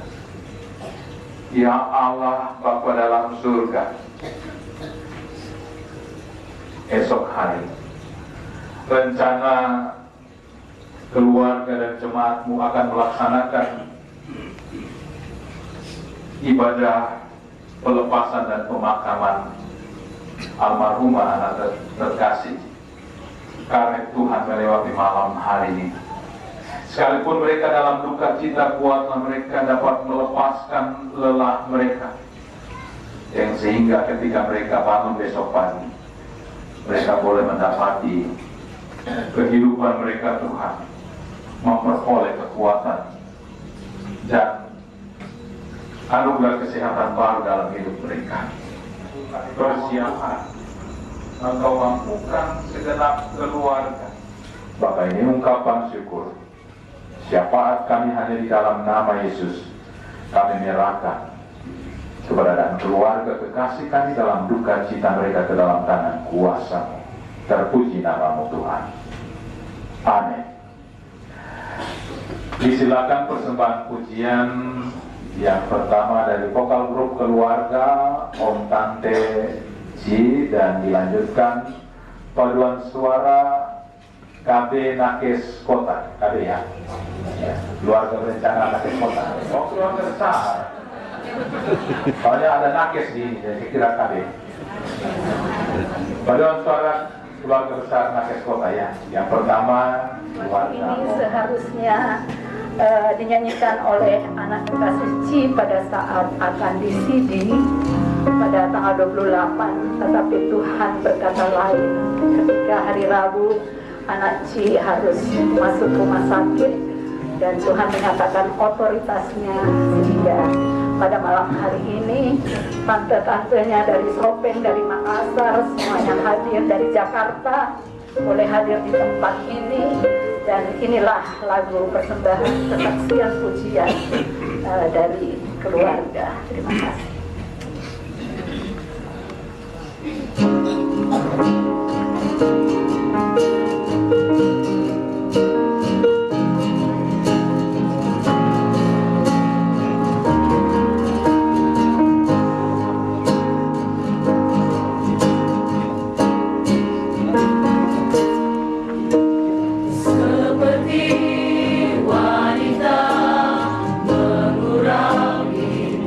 Ya Allah Bapa dalam surga, esok hari rencana keluarga dan jemaat-Mu akan melaksanakan ibadah pelepasan dan pemakaman almarhumah anak terkasih. Karena Tuhan melewati malam hari ini, sekalipun mereka dalam duka cita, kuatlah mereka dapat melepaskan lelah mereka, yang sehingga ketika mereka bangun besok pagi, mereka boleh mendapati kehidupan mereka Tuhan, memperoleh kekuatan dan anugerah kesehatan baru dalam hidup mereka. Persiapan Engkau mampukan segenap keluarga. Bapa, ini ungkapan syukur. Syafaat kami hanya di dalam nama Yesus. Kami menyerahkan keberadaan keluarga kekasih kami dalam duka cita mereka ke dalam tangan kuasa-Mu. Terpuji nama-Mu Tuhan. Amin. Disilakan persembahan pujian yang pertama dari vokal grup keluarga Om Tante Ji, dan dilanjutkan paduan suara KB Nakes Kota, KB ya, keluarga berencana Nakes Kota. Oh, keluarga besar. Soalnya ada Nakes di ini, jadi kira KB. Paduan suara keluarga besar Nakes Kota ya. Yang pertama keluarga. Ini seharusnya dinyanyikan oleh anak kekasih Ci pada saat akan di-CD pada tanggal 28, tetapi Tuhan berkata lain. Ketika hari Rabu anak Ci harus masuk rumah sakit dan Tuhan menyatakan otoritasnya, sehingga pada malam hari ini tante-tantenya dari Sopeng, dari Makassar, semuanya hadir, dari Jakarta boleh hadir di tempat ini. Dan inilah lagu persembahan kesaksian pujian dari keluarga. Terima kasih. Seperti wanita mengurangi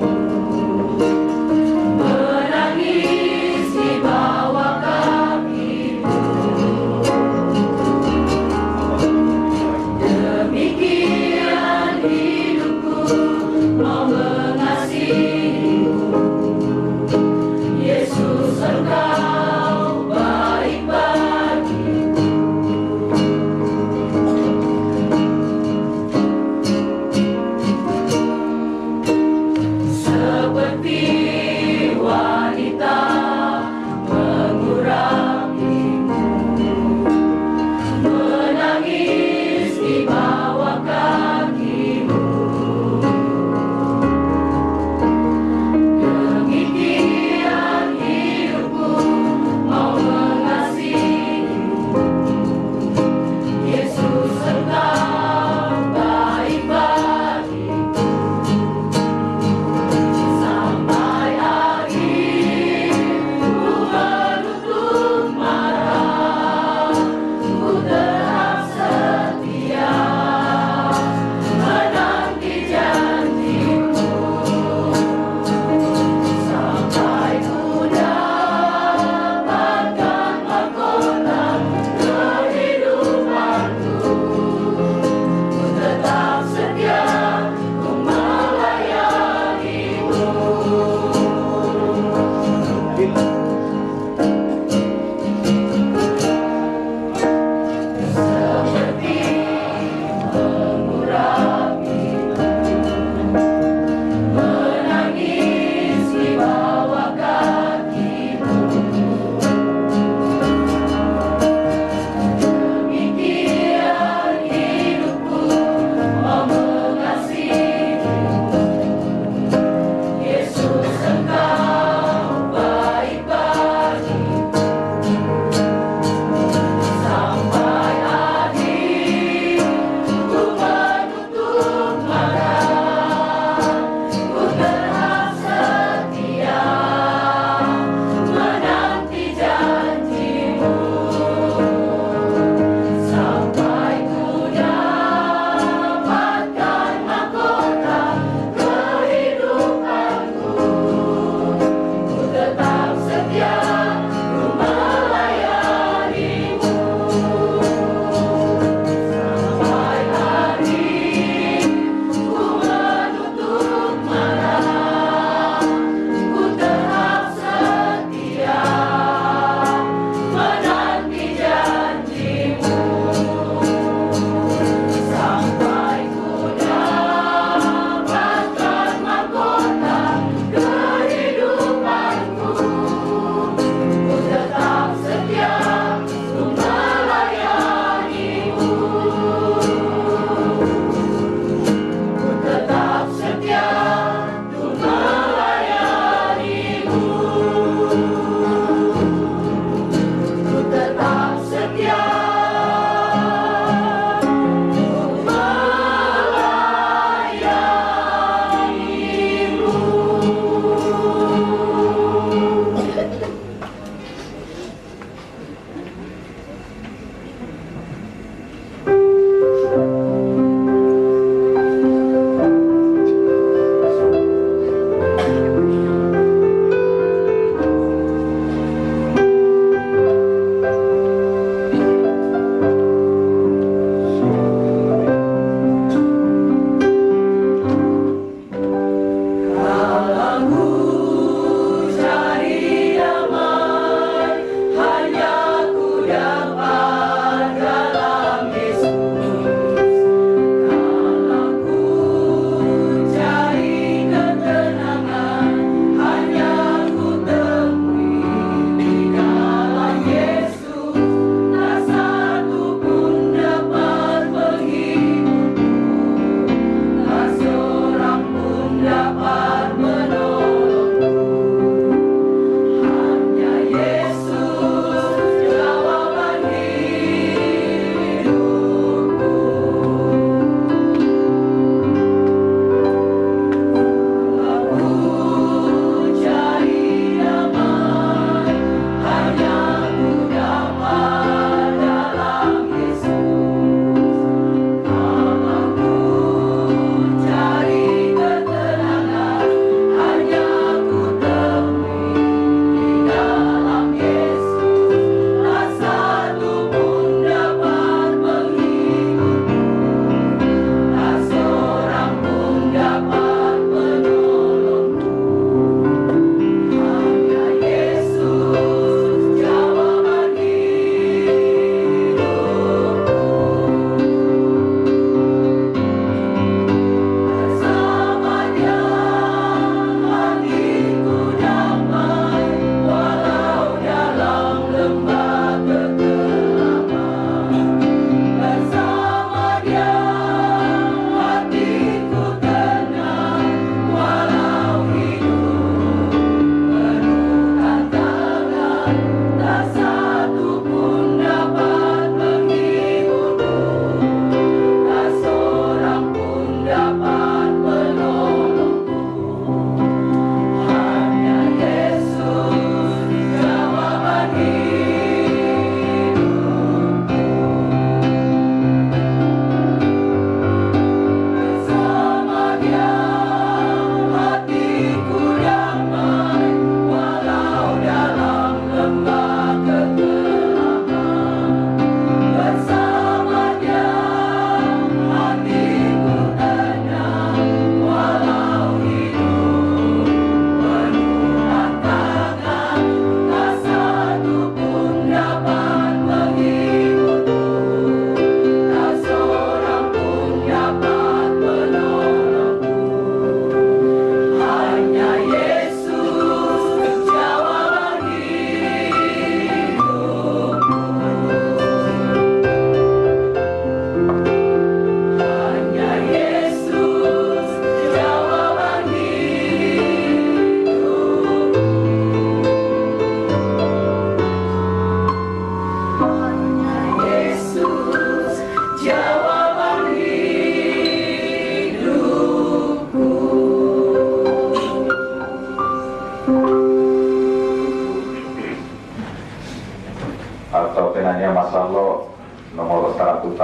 atau penanya masalah nomor 130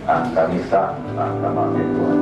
angka misa angka mati Tuhan.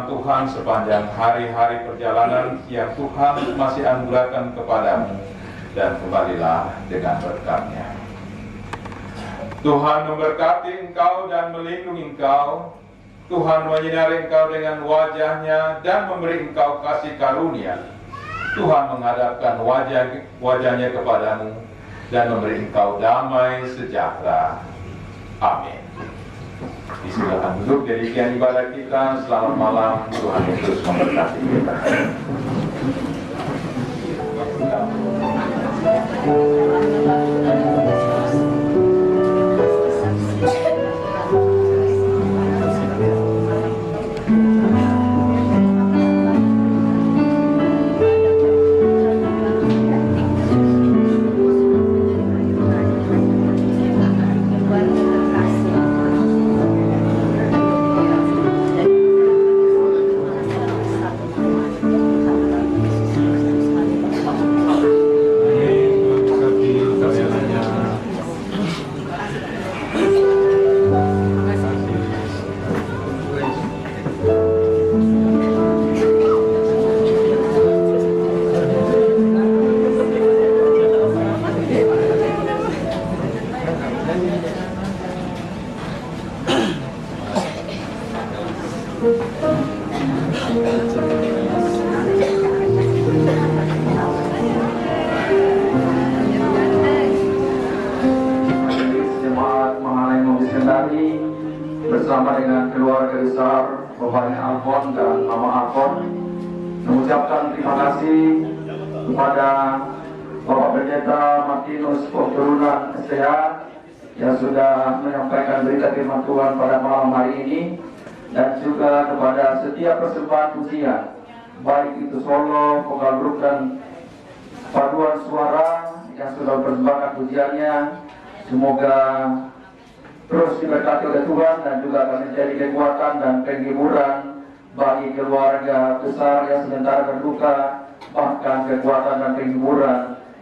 Tuhan sepanjang hari-hari perjalanan yang Tuhan masih anugerahkan kepadamu, dan kembalilah dengan berkat-Nya. Tuhan memberkati engkau dan melindungi engkau. Tuhan menyinari engkau dengan wajah-Nya dan memberi engkau kasih karunia. Tuhan menghadapkan wajah-Nya kepadamu dan memberi engkau damai sejahtera. Amin. Silakan duduk, demikian ibadah kita. Selamat malam, Tuhan Yesus memberkati kita. Bersama dengan keluarga besar Bapaknya Alfon dan Mama Alfon mengucapkan terima kasih kepada Bapak Pendeta Martinus Pokturunan SPH yang sudah menyampaikan berita firman Tuhan pada malam hari ini, dan juga kepada setiap persembahan pujian, baik itu solo, vokal grup dan paduan suara yang sudah mempersembahkan pujiannya. Semoga terus diberkati oleh Tuhan dan juga akan menjadi kekuatan dan penghiburan bagi keluarga besar yang sementara berduka, bahkan kekuatan dan penghiburan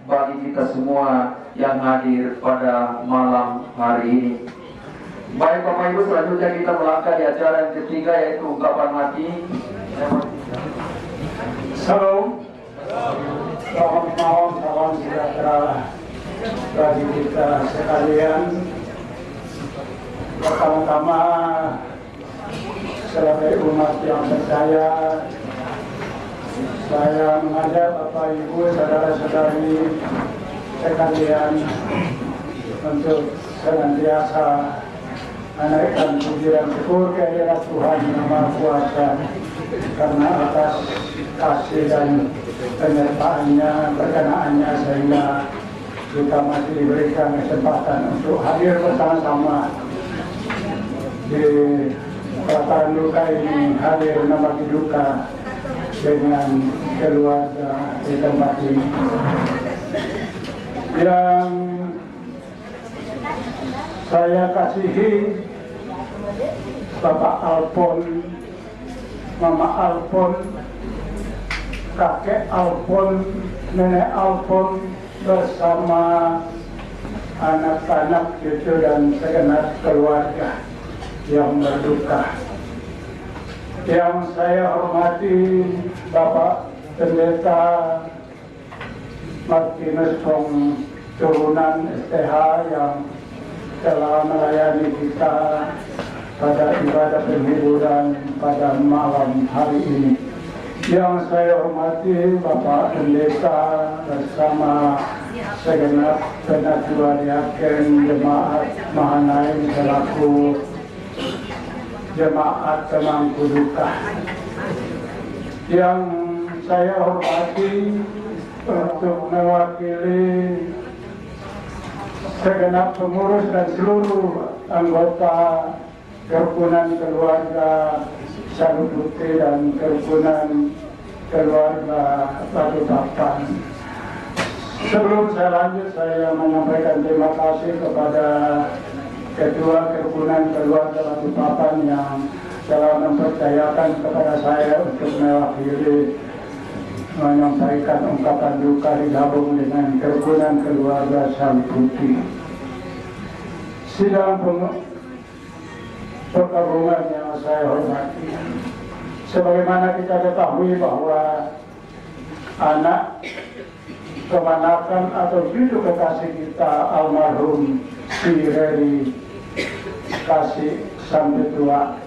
bagi kita semua yang hadir pada malam hari ini. Baik Bapak Ibu, selanjutnya kita melangkah di acara yang ketiga, yaitu ungkapan hati. Salam, selamat malam, salam sejahtera bagi kita sekalian. Pertama-tama, sebagai umat yang percaya, saya mengajak Bapak Ibu, saudara-saudari sekalian untuk senantiasa menaikkan puji dan syukur kehadirat Tuhan Yang Maha Kuasa, karena atas kasih dan penyertaannya, berkenaannya, sehingga kita masih diberikan kesempatan untuk hadir bersama-sama di pelataran duka ini, hadir membagi duka dengan keluarga di tempat ini. Yang Saya kasihi Bapak Alpon, Mama Alpon, Kakek Alpon, Nenek Alpon bersama anak-anak, cucu dan segenap keluarga yang berduka. Yang saya hormati Bapak Pendeta Martinus Wong turunan STH yang telah melayani kita pada ibadah penghiburan pada malam hari ini. Yang saya hormati Bapak Pendeta bersama segenap penatua diaken jemaat Mahanaim selaku jemaat Temangku Duka. Yang saya hormati untuk mewakili segenap pengurus dan seluruh anggota kerukunan keluarga Saluduti dan kerukunan keluarga Batu Papan. Sebelum saya lanjut, saya menyampaikan terima kasih kepada Ketua Kerukunan Keluarga Batu Papan yang telah mempercayakan kepada saya untuk mewakili menyampaikan ungkapan duka digabung dengan kerukunan keluarga Saluduti. Sidang pergabungan yang saya hormati, sebagaimana kita ketahui bahwa anak kemanakan atau cucu kekasih kita almarhum Si Reri Kasih sampai tua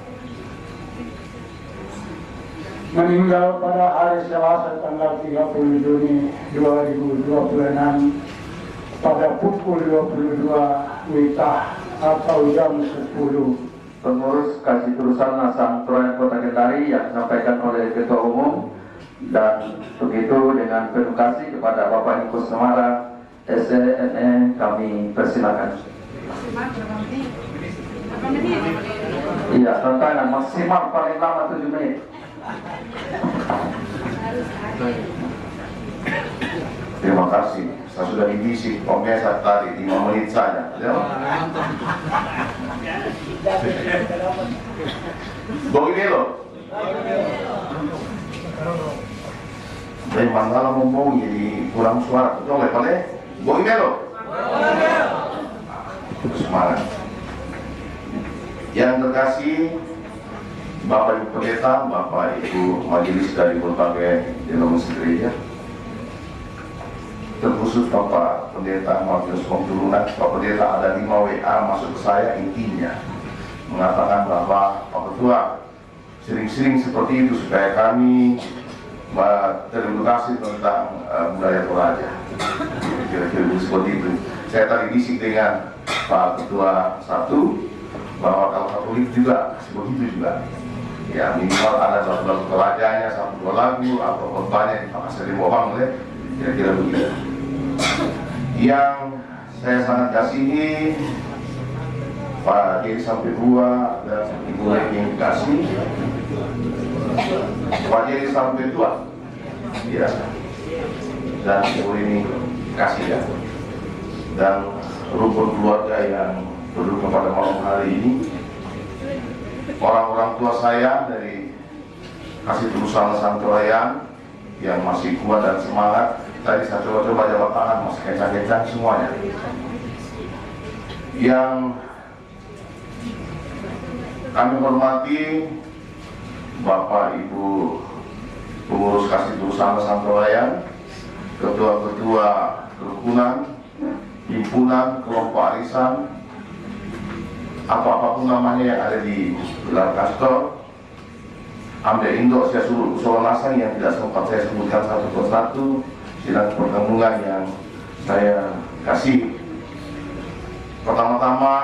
meninggal pada hari Selasa tanggal 30 Juni 2026 pada pukul 22 WITA atau jam 10. Pengurus Kasih Turusan Nasang Troyan Kota Kendari yang disampaikan oleh Ketua Umum, dan begitu dengan penuh kasih kepada Bapak Ibu Semara SNE kami persilakan. Iya, tantangan maksimal paling lama 7 menit. Terima kasih. Saya sudah dibisik pemirsa tadi 5 menit saja. Ya. Bogi Melo. Dari Mandala ngomong jadi kurang suara. Betul ya Pak? Bogi Melo. Semangat. Yang terkasih Bapak Ibu Pendeta, Bapak Ibu Majelis dari berbagai denominasi gereja, terkhusus Bapak Pendeta Martinus Wong turunan. Pak Pendeta ada 5 WA masuk ke saya, intinya mengatakan bahwa Pak Ketua sering-sering seperti itu supaya kami teredukasi tentang budaya Toraja. Kira-kira seperti itu. Saya tadi bisik dengan Pak Ketua satu bahwa kalau Katolik juga seperti juga. Ya minimal ada lagu Torajanya, 1-2 lagu atau khotbahnya di Makassar di Bohang, kira-kira begitu. Yang saya sangat kasihi Pak Jadi sampai 2 dan Ibu Leki yang dikasih Pak Jadi sampai 2 ya, dan Ibu ini kasih ya, dan rukun keluarga yang berduka pada malam hari ini, orang-orang tua saya dari Kasih Turusan Santorayan yang masih kuat dan semangat. Tadi saya coba jabat tangan, masih kencang-kencang semuanya. Yang kami hormati Bapak Ibu pengurus Kasih Turusan Santorayan, ketua-ketua kerukunan, himpunan, kelompok arisan, atau apapun namanya yang ada di luar kantor, ambil indok saya suruh usul nasang yang tidak sempat saya sebutkan satu persatu, sidang pertemuan yang saya kasih. Pertama-tama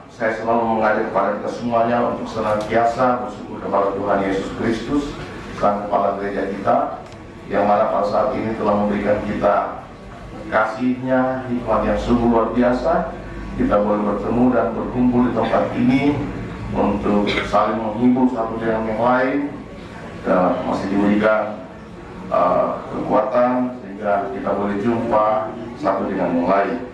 saya selalu mengajak kepada kita semuanya untuk senantiasa bersyukur kepada Tuhan Yesus Kristus, Sang Kepala Gereja kita, yang mana pada saat ini telah memberikan kita kasih-Nya, hikmat yang sungguh luar biasa. Kita boleh bertemu dan berkumpul di tempat ini untuk saling menghibur satu dengan yang lain, dan masih diberikan kekuatan sehingga kita boleh jumpa satu dengan yang lain.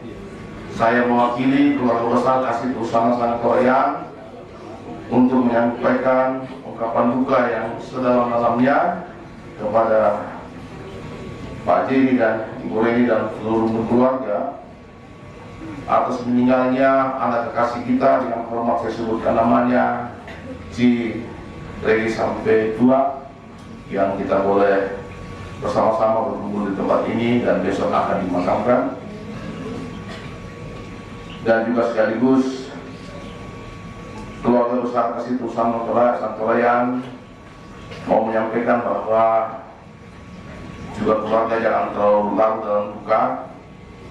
Saya mewakili keluarga besar Kasih Perusahaan Sangkorean untuk menyampaikan ungkapan duka yang sedalam-dalamnya kepada Pak Jerry dan Ibu Reni dan seluruh keluarga atas meninggalnya anak kekasih kita, dengan hormat saya sebutkan namanya, Ci Reni sampai tua, yang kita boleh bersama-sama berkumpul di tempat ini dan besok akan dimakamkan. Dan juga sekaligus keluarga besar Kasih Perusahaan Sangkorean mau menyampaikan bahwa juga keluarga jangan terlalu larut dalam duka,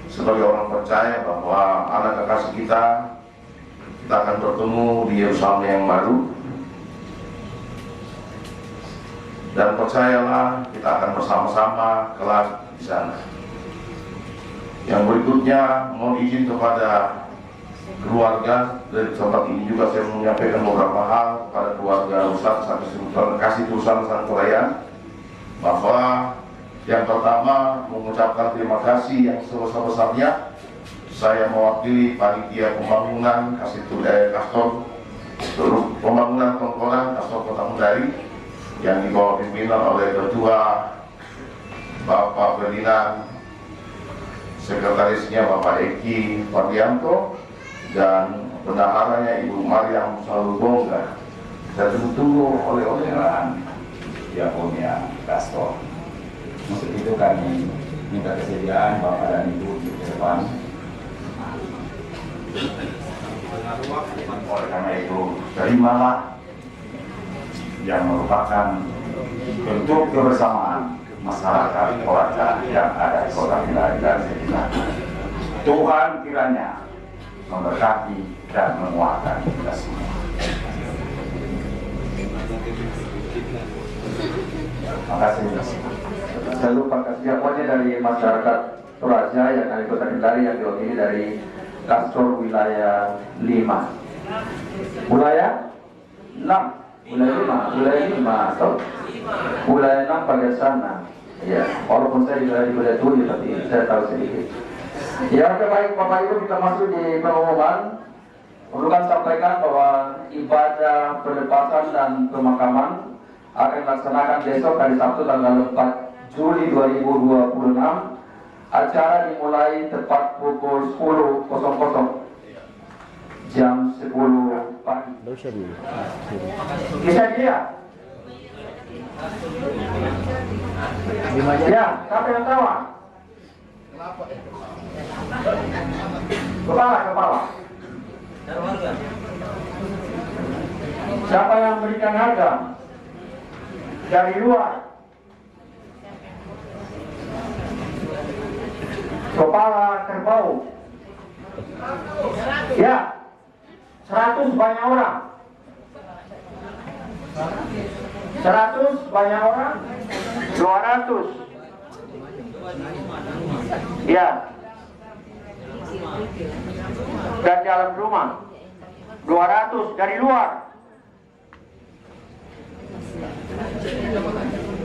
sebagai orang percaya bahwa anak kekasih kita akan bertemu di Yerusalem yang baru, dan percayalah kita akan bersama-sama kelak di sana. Yang berikutnya mohon izin kepada keluarga dari tempat ini juga saya menyampaikan beberapa hal kepada keluarga Kasih Perusahaan Sangkorean, bahwa yang pertama mengucapkan terima kasih yang sebesar-besarnya. Saya mewakili panitia pembangunan Kastor pembangunan Tongkolan Kastor Kota Kendari yang dibawa pimpinan oleh Ketua Bapak Ferdinand, sekretarisnya Bapak Eki Fardianto, dan bendaharanya Ibu Mariam Salubongga. Saya tunggu oleh-olehan diakonia Kastor. Untuk itu kami minta kesediaan Bapak dan Ibu di depan. Oleh karena itu, terimalah yang merupakan bentuk kebersamaan masyarakat keluarga yang ada di Kota Kendari dan sekitar. Tuhan kiranya memberkati dan menguatkan kita semua. Terima kasih. Saya lupa kesiapannya dari masyarakat Toraja yang dari Kota Kendari yang diwakili dari Kastor wilayah 5, wilayah 6, wilayah 5 atau wilayah 6 bagian sana. Ya, walaupun saya di wilayah 7 tapi saya tahu sedikit. Ya, oke, baik Bapak Ibu, kita masuk di pengumuman. Perlu kami sampaikan bahwa ibadah pelepasan dan pemakaman akan dilaksanakan besok hari Sabtu tanggal 4 Juli 2026. Acara dimulai tepat pukul 10.00 jam 10 pagi. Bisa dia? Ya, siapa yang tahu? Kepala. Siapa yang berikan harga? Dari luar. Kepala kerbau. Ya, 100 banyak orang. 100 banyak orang. 200. Ya. Dan dalam rumah 200 dari luar.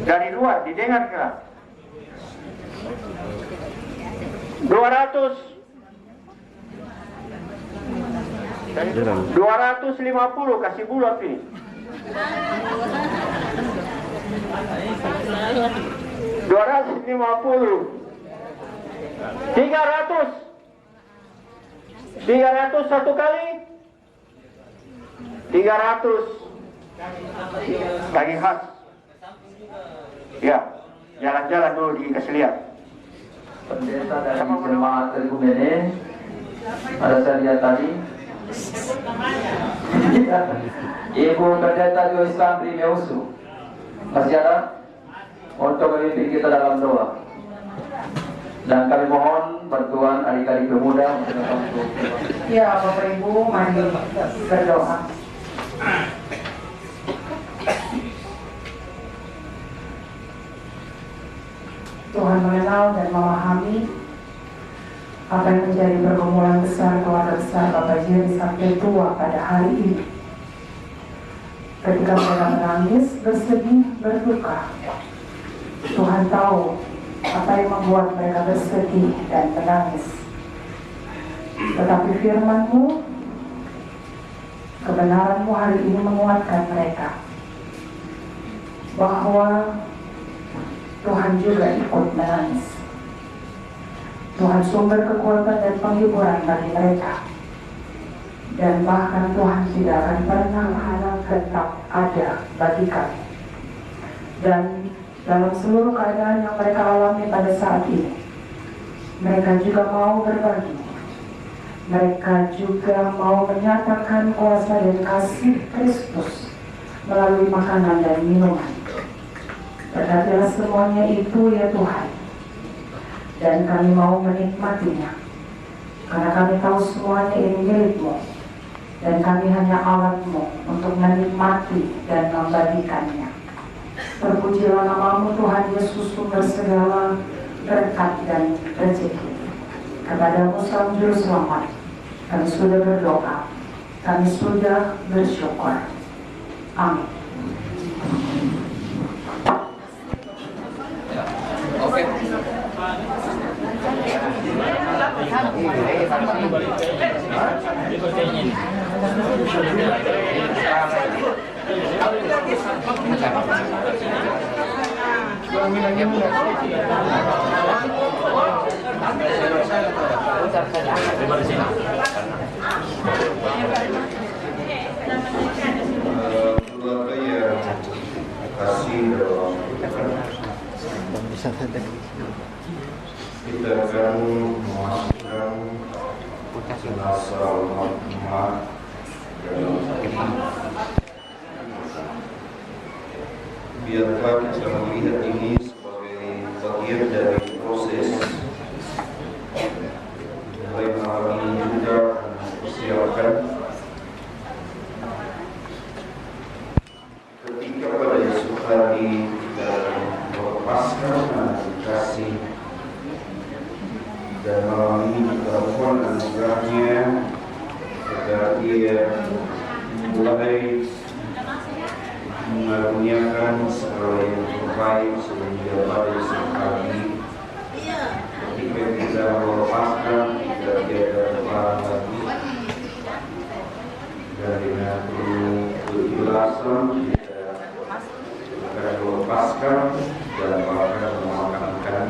Dari luar didengar enggak? 200 250 kasih bulat ini. 250 300 satu kali 300 bagi khas. Ya, jalan-jalan dulu dikasih lihat. Pendeta dari jemaat Telgumene ada saya lihat tadi. Ibu Pendeta Joyce Sandri Meusu masih ada untuk memimpin kita dalam doa. Dan kami mohon bantuan adik-adik pemuda untuk Ya, Bapak Ibu, mari berdoa. Tuhan mengenal dan memahami apa yang menjadi pergumulan besar keluarga besar Bapak Jerry sampai tua pada hari ini. Ketika mereka menangis, bersedih, berduka, Tuhan tahu apa yang membuat mereka bersedih dan menangis. Tetapi firman-Mu, kebenaran-Mu hari ini menguatkan mereka bahwa Tuhan juga ikut menangis. Tuhan sumber kekuatan dan penghiburan bagi mereka. Dan bahkan Tuhan tidak akan pernah tetap ada bagi kami. Dan dalam seluruh keadaan yang mereka alami pada saat ini, mereka juga mau berbagi. Mereka juga mau menyatakan kuasa dan kasih Kristus melalui makanan dan minuman. Berkatilah semuanya itu ya Tuhan. Dan kami mau menikmatinya. Karena kami tahu semuanya ini milik-Mu. Dan kami hanya alat-Mu untuk menikmati dan membagikannya. Terpujilah nama-Mu Tuhan Yesus, sumber segala berkat dan rezeki. Kepada-Mu Sang Juru Selamat, kami sudah berdoa, kami sudah bersyukur. Amin. Oke. Keluarga yang kasih dalam kita akan memasukkan jenazah almarhumah biarlah kita melihat ini sebagai bagian dari proses mulai malam ini juga mempersiapkan ketika pada esok hari kita melepaskan anak kasih dan malam ini kita mohon anugerahnya agar ia mulai mengaruniakan segala yang terbaik sehingga pada esok hari ketika kita melepaskan tidak ada kepala lagi dan dengan penuh keikhlasan kita akan melepaskan dan bahkan memakamkan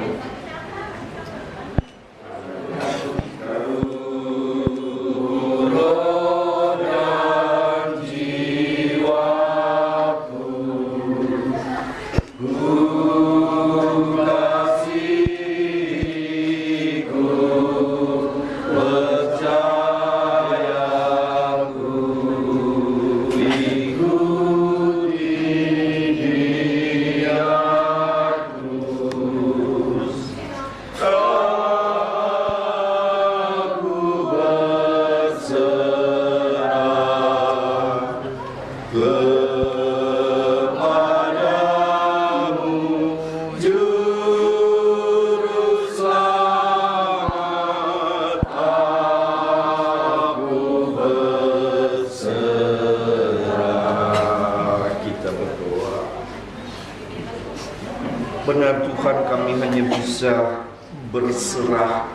benar Tuhan, kami hanya bisa berserah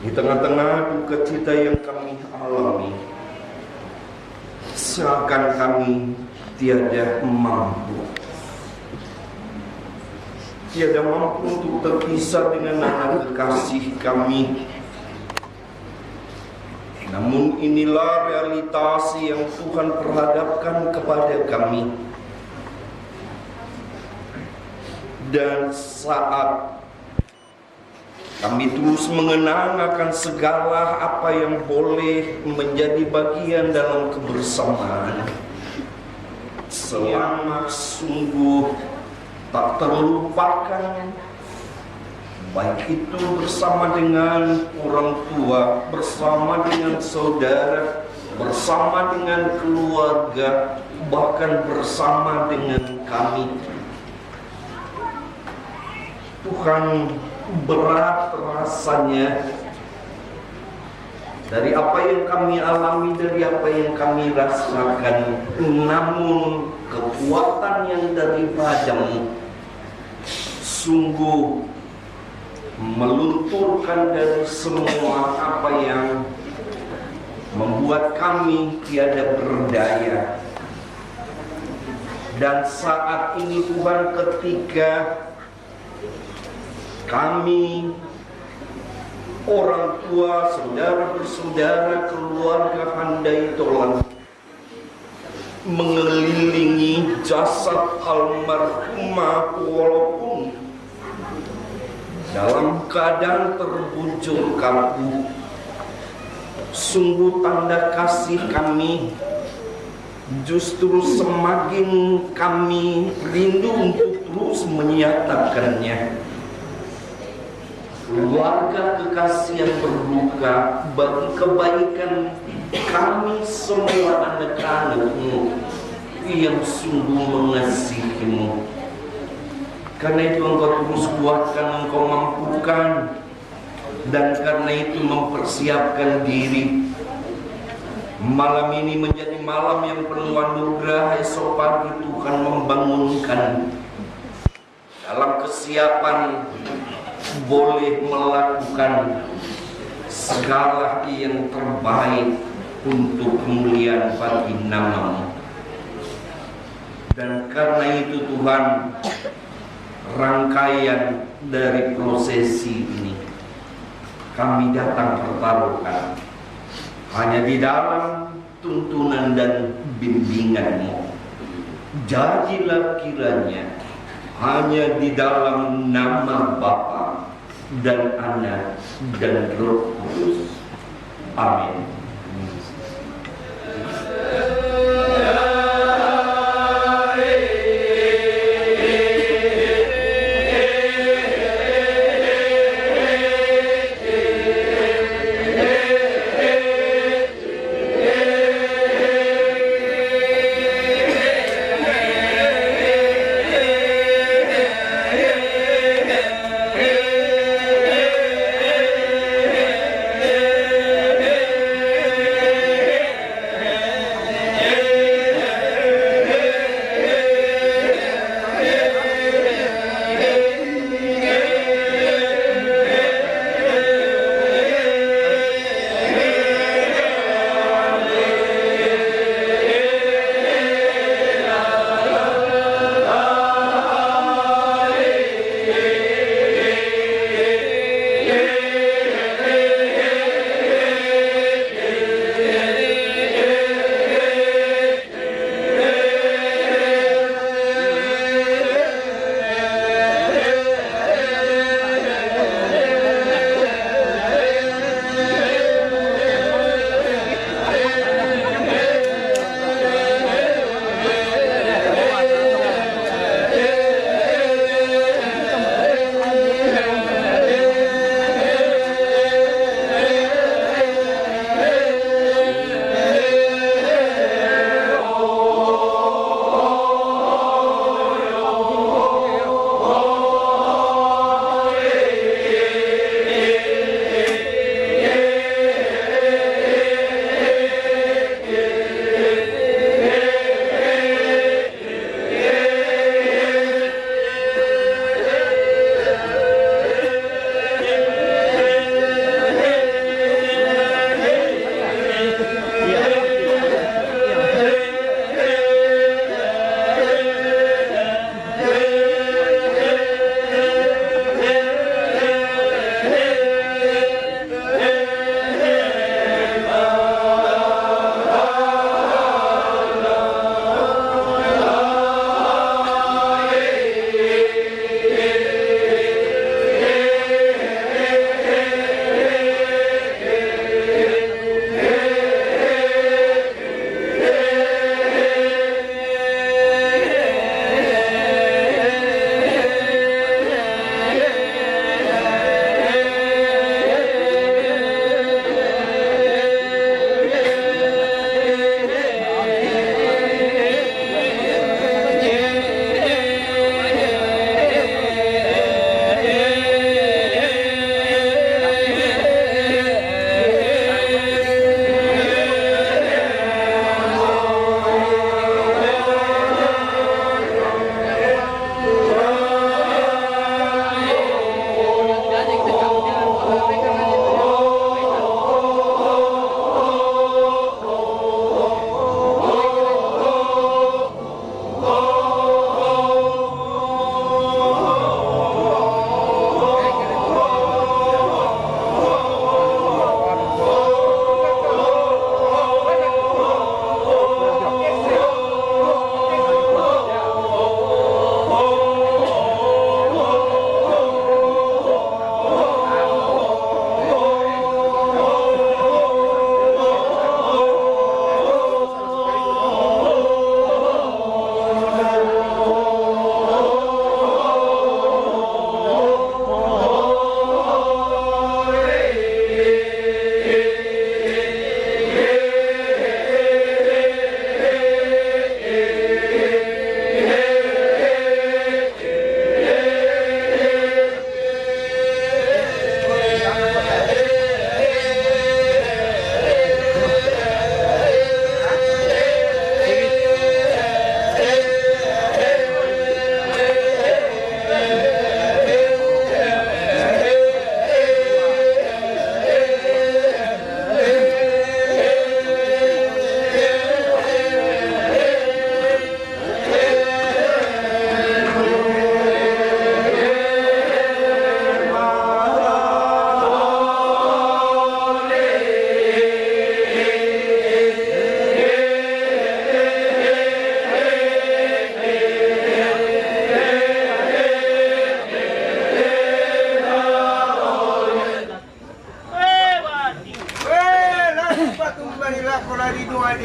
di tengah-tengah duka cita yang kami alami. Seakan kami tiada mampu untuk terpisah dengan anak kekasih kami. Namun inilah realitas yang Tuhan perhadapkan kepada kami. Dan saat kami terus mengenang akan segala apa yang boleh menjadi bagian dalam kebersamaan, selama sungguh tak terlupakan, baik itu bersama dengan orang tua, bersama dengan saudara, bersama dengan keluarga, bahkan bersama dengan kami. Tuhan, berat rasanya dari apa yang kami alami, dari apa yang kami rasakan. Namun kekuatan yang daripada-Mu sungguh melunturkan dari semua apa yang membuat kami tiada berdaya. Dan saat ini Tuhan, ketika kami, orang tua, saudara bersaudara, keluarga Handai Tolan mengelilingi jasad almarhumah walaupun dalam keadaan terbujur kaku, sungguh tanda kasih kami justru semakin kami rindu untuk terus menyatakannya. Keluarga kekasih yang berduka bagi kebaikan kami semua anak-anak-Mu yang sungguh mengasihi-Mu. Karena itu Engkau terus kuatkan, Engkau mampukan, dan karena itu mempersiapkan diri. Malam ini menjadi malam yang penuh anugerah. Esok pagi Tuhan membangunkan dalam kesiapan boleh melakukan segala yang terbaik untuk kemuliaan bagi nama-Mu. Dan karena itu Tuhan, rangkaian dari prosesi ini kami datang pertaruhkan hanya di dalam tuntunan dan bimbingan-Mu. Jadilah kiranya hanya di dalam nama Bapa dan Anak dan Roh Kudus. Amin.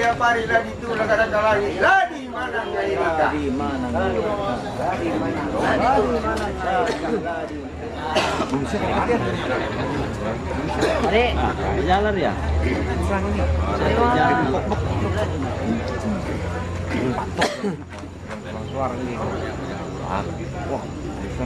tiap hari lah itu kata lagi lah di mana Amerika jalan ya. Suara ini. Wah, bisa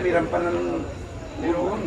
pirampanan dirungan.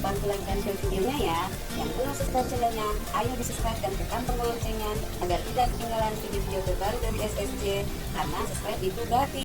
bantu like dan share videonya ya. Yang belum subscribe channelnya, ayo di subscribe dan tekan tombol loncengnya agar tidak ketinggalan video-video terbaru dari SSJ, karena subscribe itu gratis.